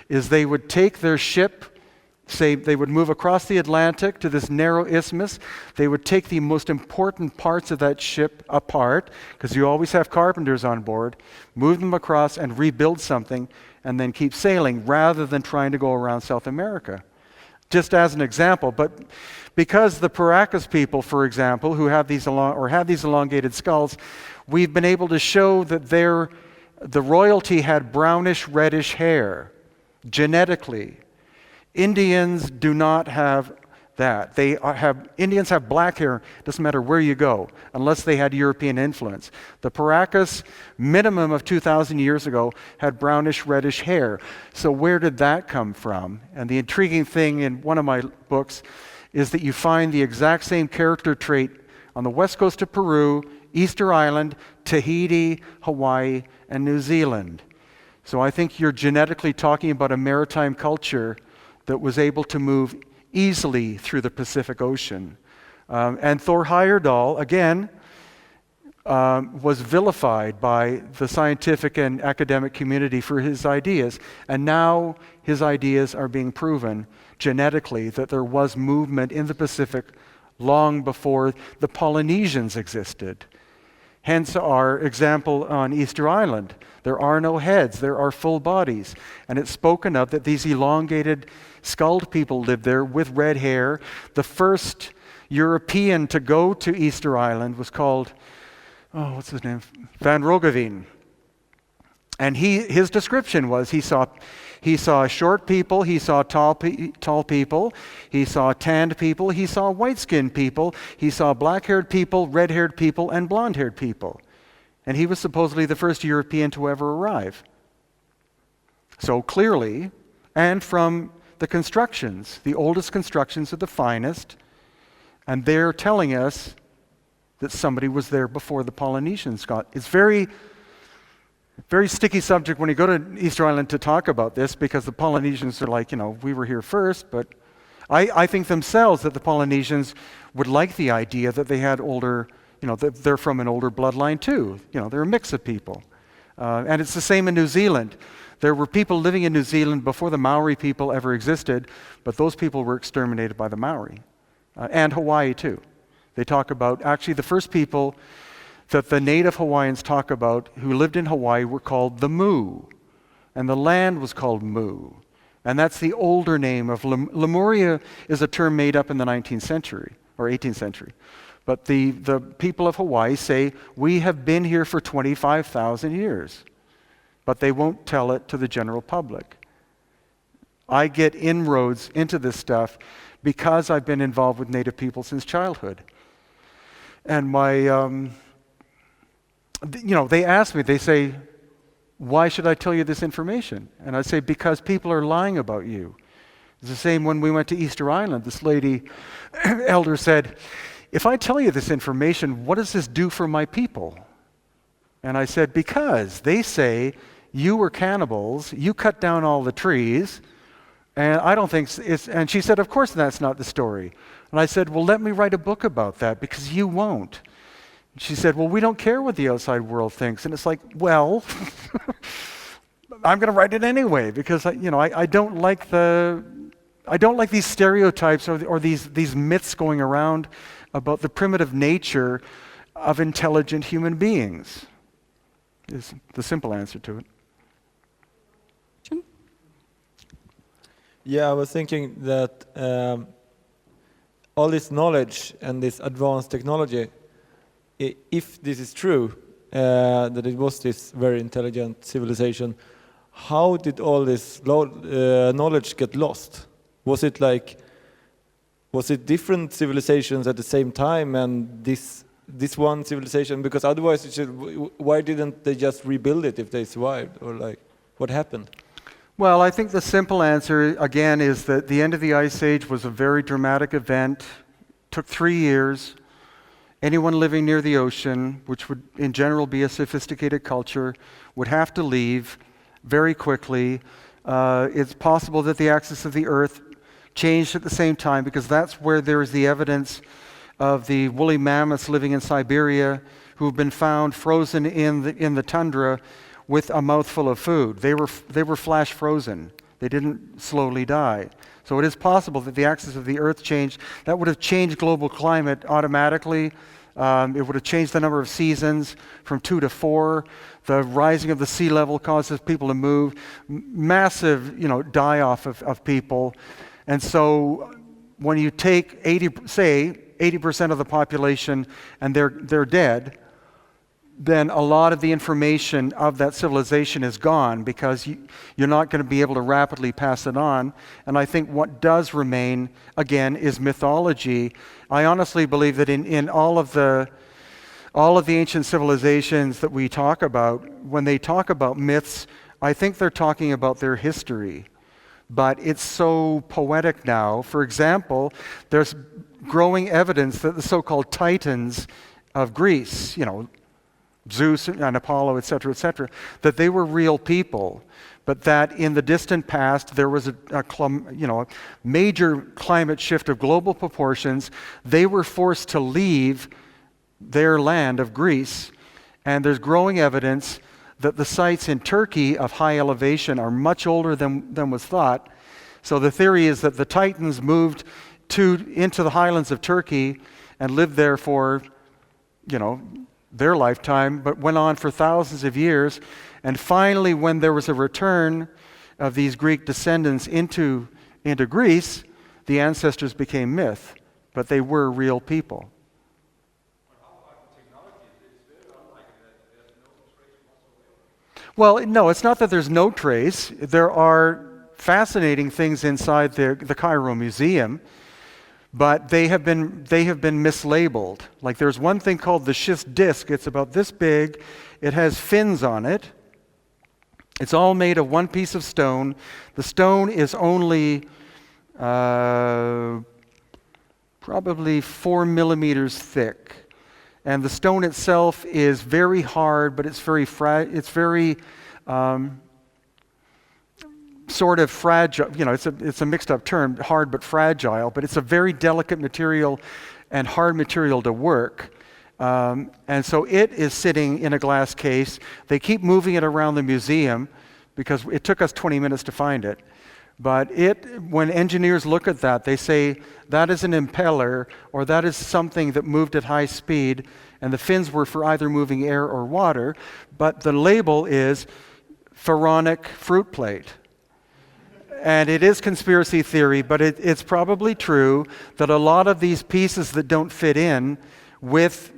is they would take their ship, say they would move across the Atlantic to this narrow isthmus. They would take the most important parts of that ship apart, because you always have carpenters on board, move them across and rebuild something, and then keep sailing, rather than trying to go around South America. Just as an example, but because the Paracas people, for example, who have these elongated skulls, we've been able to show that the royalty had brownish reddish hair, genetically. Indians do not have that. Indians have black hair, doesn't matter where you go, unless they had European influence. The Paracas, minimum of 2,000 years ago, had brownish reddish hair. So where did that come from? And the intriguing thing in one of my books is that you find the exact same character trait on the west coast of Peru, Easter Island, Tahiti, Hawaii, and New Zealand. So I think you're genetically talking about a maritime culture that was able to move easily through the Pacific Ocean. And Thor Heyerdahl, again, was vilified by the scientific and academic community for his ideas. And now his ideas are being proven genetically that there was movement in the Pacific long before the Polynesians existed. Hence our example on Easter Island. There are no heads, there are full bodies. And it's spoken of that these elongated, skulled people lived there with red hair. The first European to go to Easter Island was called, what's his name? Van Roggeveen. And his description was he saw short people, he saw tall people, he saw tanned people, he saw white-skinned people, he saw black-haired people, red-haired people, and blonde-haired people. And he was supposedly the first European to ever arrive. So clearly, and from the constructions, the oldest constructions are the finest, and they're telling us that somebody was there before the Polynesians got. It's very sticky subject when you go to Easter Island to talk about this, because the Polynesians are like, we were here first, but I think themselves that the Polynesians would like the idea that they had older, that they're from an older bloodline too. They're a mix of people. And it's the same in New Zealand. There were people living in New Zealand before the Maori people ever existed, but those people were exterminated by the Maori. And Hawaii too. They talk about, actually the first people that the native Hawaiians talk about who lived in Hawaii were called the Mu. And the land was called Mu. And that's the older name of Lemuria is a term made up in the 19th century or 18th century. But the people of Hawaii say, we have been here for 25,000 years. But they won't tell it to the general public. I get inroads into this stuff because I've been involved with Native people since childhood. And my, they ask me, they say, why should I tell you this information? And I say, because people are lying about you. It's the same when we went to Easter Island. This lady, elder said, if I tell you this information, what does this do for my people? And I said, because they say you were cannibals, you cut down all the trees, and I don't think it's, and she said, of course that's not the story. And I said, well, let me write a book about that, because you won't. She said, well, we don't care what the outside world thinks. And it's like, well, I'm going to write it anyway, because I don't like these stereotypes or these myths going around about the primitive nature of intelligent human beings. Is the simple answer to it. Yeah, I was thinking that all this knowledge and this advanced technology, if this is true, that it was this very intelligent civilization, how did all this knowledge get lost? Was it different civilizations at the same time, and this one civilization? Because otherwise, why didn't they just rebuild it if they survived, or what happened? Well, I think the simple answer, again, is that the end of the Ice Age was a very dramatic event. Took 3 years. Anyone living near the ocean, which would in general be a sophisticated culture, would have to leave very quickly. It's possible that the axis of the Earth changed at the same time, because that's where there is the evidence of the woolly mammoths living in Siberia who've been found frozen in the tundra with a mouthful of food. They were flash frozen. They didn't slowly die. So it is possible that the axis of the Earth changed. That would have changed global climate automatically. It would have changed the number of seasons from 2 to 4. The rising of the sea level causes people to move. Massive, die-off of people. And so when you take 80% of the population and they're dead, then a lot of the information of that civilization is gone, because you're not going to be able to rapidly pass it on. And I think what does remain, again, is mythology. I honestly believe that in all of the ancient civilizations that we talk about, when they talk about myths, I think they're talking about their history. But it's so poetic now. For example, there's growing evidence that the so-called Titans of Greece, Zeus and Apollo, etc., that they were real people, but that in the distant past there was a major climate shift of global proportions. They were forced to leave their land of Greece, and there's growing evidence that the sites in Turkey of high elevation are much older than was thought. So the theory is that the Titans moved into the highlands of Turkey and lived there for, their lifetime, but went on for thousands of years. And finally, when there was a return of these Greek descendants into Greece, the ancestors became myth, but they were real people. Well, no, it's not that there's no trace. There are fascinating things inside the Cairo Museum, but they have been mislabeled. Like, there's one thing called the schist disc. It's about this big. It has fins on it. It's all made of one piece of stone. The stone is only probably 4 millimeters thick. And the stone itself is very hard, but it's very sort of fragile. It's a mixed up term, hard but fragile, but it's a very delicate material and hard material to work. And so it is sitting in a glass case. They keep moving it around the museum because it took us 20 minutes to find it. But when engineers look at that, they say that is an impeller, or that is something that moved at high speed, and the fins were for either moving air or water. But the label is pharaonic fruit plate. And it is conspiracy theory, but it's probably true that a lot of these pieces that don't fit in with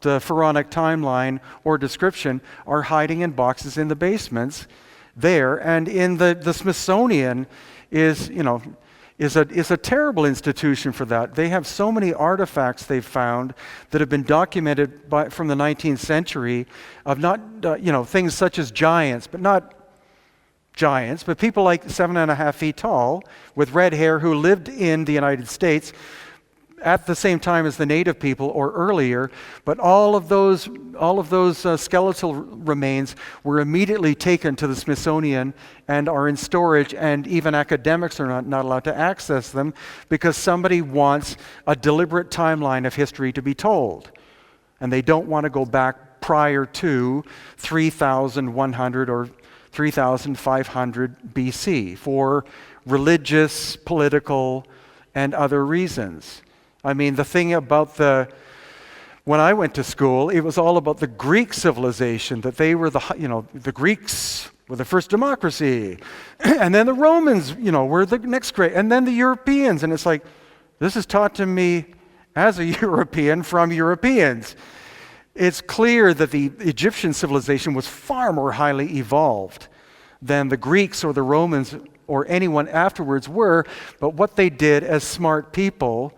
the pharaonic timeline or description are hiding in boxes in the basements there. And in the Smithsonian is a terrible institution for that. They have so many artifacts they've found that have been documented from the 19th century of not things such as giants, but people like 7.5 feet tall with red hair who lived in the United States at the same time as the native people or earlier. But all of those skeletal remains were immediately taken to the Smithsonian and are in storage, and even academics are not allowed to access them because somebody wants a deliberate timeline of history to be told. And they don't want to go back prior to 3,100 or 3,500 BC for religious, political, and other reasons. I mean, the thing about when I went to school, it was all about the Greek civilization, that they were the Greeks were the first democracy, and then the Romans, were the next great, and then the Europeans, and it's like, this is taught to me as a European from Europeans. It's clear that the Egyptian civilization was far more highly evolved than the Greeks or the Romans or anyone afterwards were, but what they did as smart people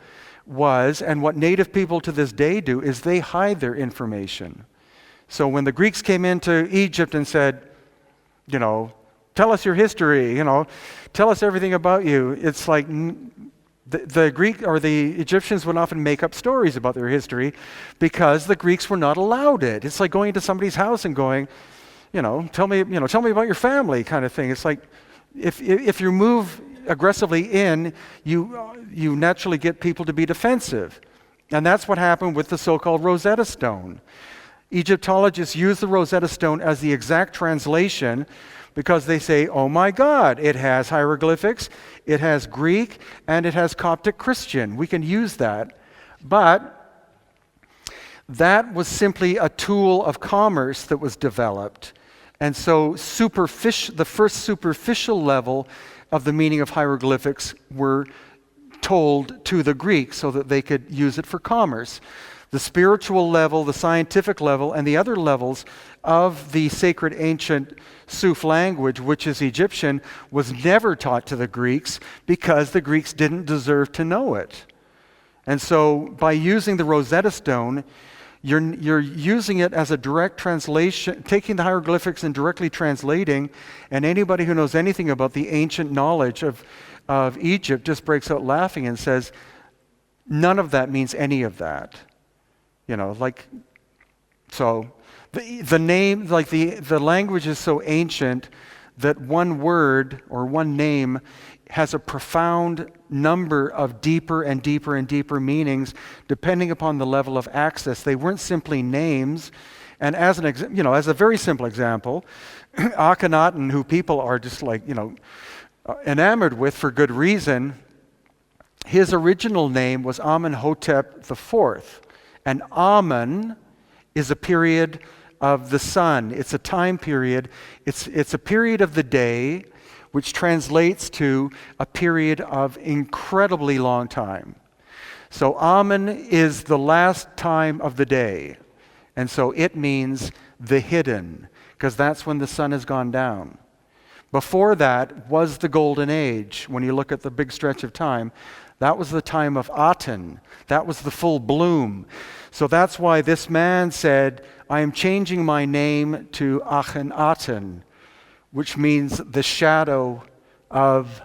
was, and what native people to this day do, is they hide their information. So when the Greeks came into Egypt and said, tell us your history, tell us everything about you. It's like the Greek or the Egyptians would often make up stories about their history because the Greeks were not allowed it. It's like going into somebody's house and going, tell me about your family kind of thing. It's like if you move aggressively in, you naturally get people to be defensive. And that's what happened with the so-called Rosetta Stone. Egyptologists use the Rosetta Stone as the exact translation because they say, oh my God, it has hieroglyphics, it has Greek, and it has Coptic Christian. We can use that. But that was simply a tool of commerce that was developed. And so the first superficial level of the meaning of hieroglyphics were told to the Greeks so that they could use it for commerce. The spiritual level, the scientific level, and the other levels of the sacred ancient Suf language, which is Egyptian, was never taught to the Greeks because the Greeks didn't deserve to know it. And so by using the Rosetta Stone, you're using it as a direct translation, taking the hieroglyphics and directly translating, and anybody who knows anything about the ancient knowledge of Egypt just breaks out laughing and says, none of that means any of that. So the name, like the language is so ancient that one word or one name has a profound number of deeper and deeper and deeper meanings depending upon the level of access. They weren't simply names. And as as a very simple example, Akhenaten, who people are just enamored with for good reason, his original name was Amenhotep IV. And Amen is a period of the sun. It's a time period. It's a period of the day which translates to a period of incredibly long time. So Amen is the last time of the day. And so it means the hidden, because that's when the sun has gone down. Before that was the golden age. When you look at the big stretch of time, that was the time of Aten. That was the full bloom. So that's why this man said, I am changing my name to Akhenaten, which means the shadow of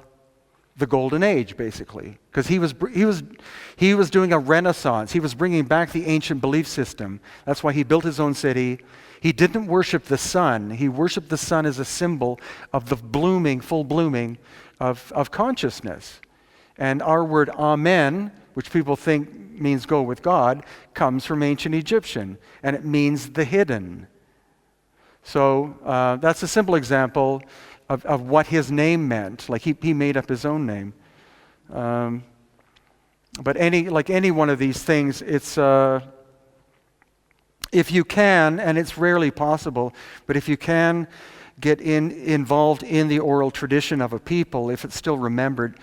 the golden age, basically. Because he was doing a renaissance. He was bringing back the ancient belief system. That's why he built his own city. He didn't worship the sun. He worshiped the sun as a symbol of the full blooming of consciousness. And our word amen, which people think means go with God, comes from ancient Egyptian, and it means the hidden. So that's a simple example of what his name meant. Like he made up his own name. But any one of these things, it's if you can, and it's rarely possible, but if you can get involved in the oral tradition of a people, if it's still remembered,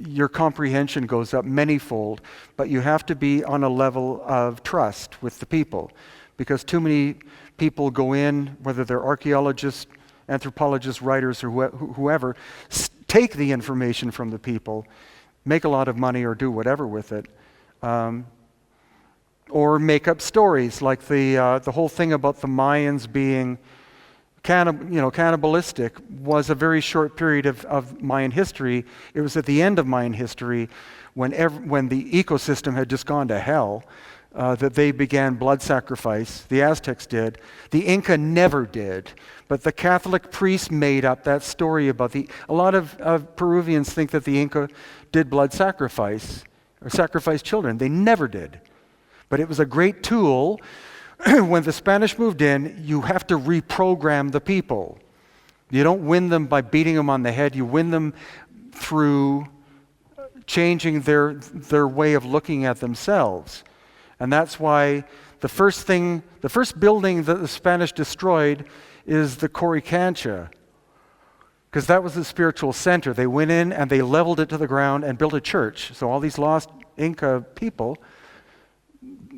your comprehension goes up manyfold, but you have to be on a level of trust with the people, because too many people go in, whether they're archaeologists, anthropologists, writers, or whoever, take the information from the people, make a lot of money or do whatever with it, or make up stories, like the whole thing about the Mayans being cannibalistic was a very short period of Mayan history. It was at the end of Mayan history when the ecosystem had just gone to hell that they began blood sacrifice. The Aztecs did. The Inca never did. But the Catholic priests made up that story about a lot of Peruvians think that the Inca did blood sacrifice or sacrificed children. They never did. But it was a great tool. When the Spanish moved in, you have to reprogram the people. You don't win them by beating them on the head. You win them through changing their way of looking at themselves. And that's why the first building that the Spanish destroyed is the Coricancha, because that was the spiritual center. They went in and they leveled it to the ground and built a church. So all these lost Inca people,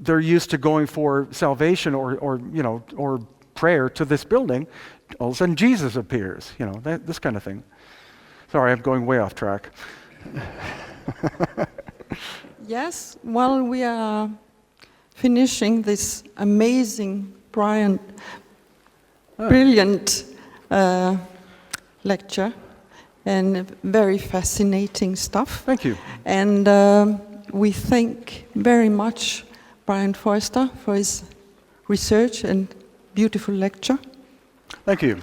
they're used to going for salvation or prayer to this building. All of a sudden Jesus appears, this kind of thing. Sorry, I'm going way off track. Yes, while we are finishing this amazing, brilliant lecture and very fascinating stuff. Thank you. And we thank very much Brien Foerster for his research and beautiful lecture. Thank you.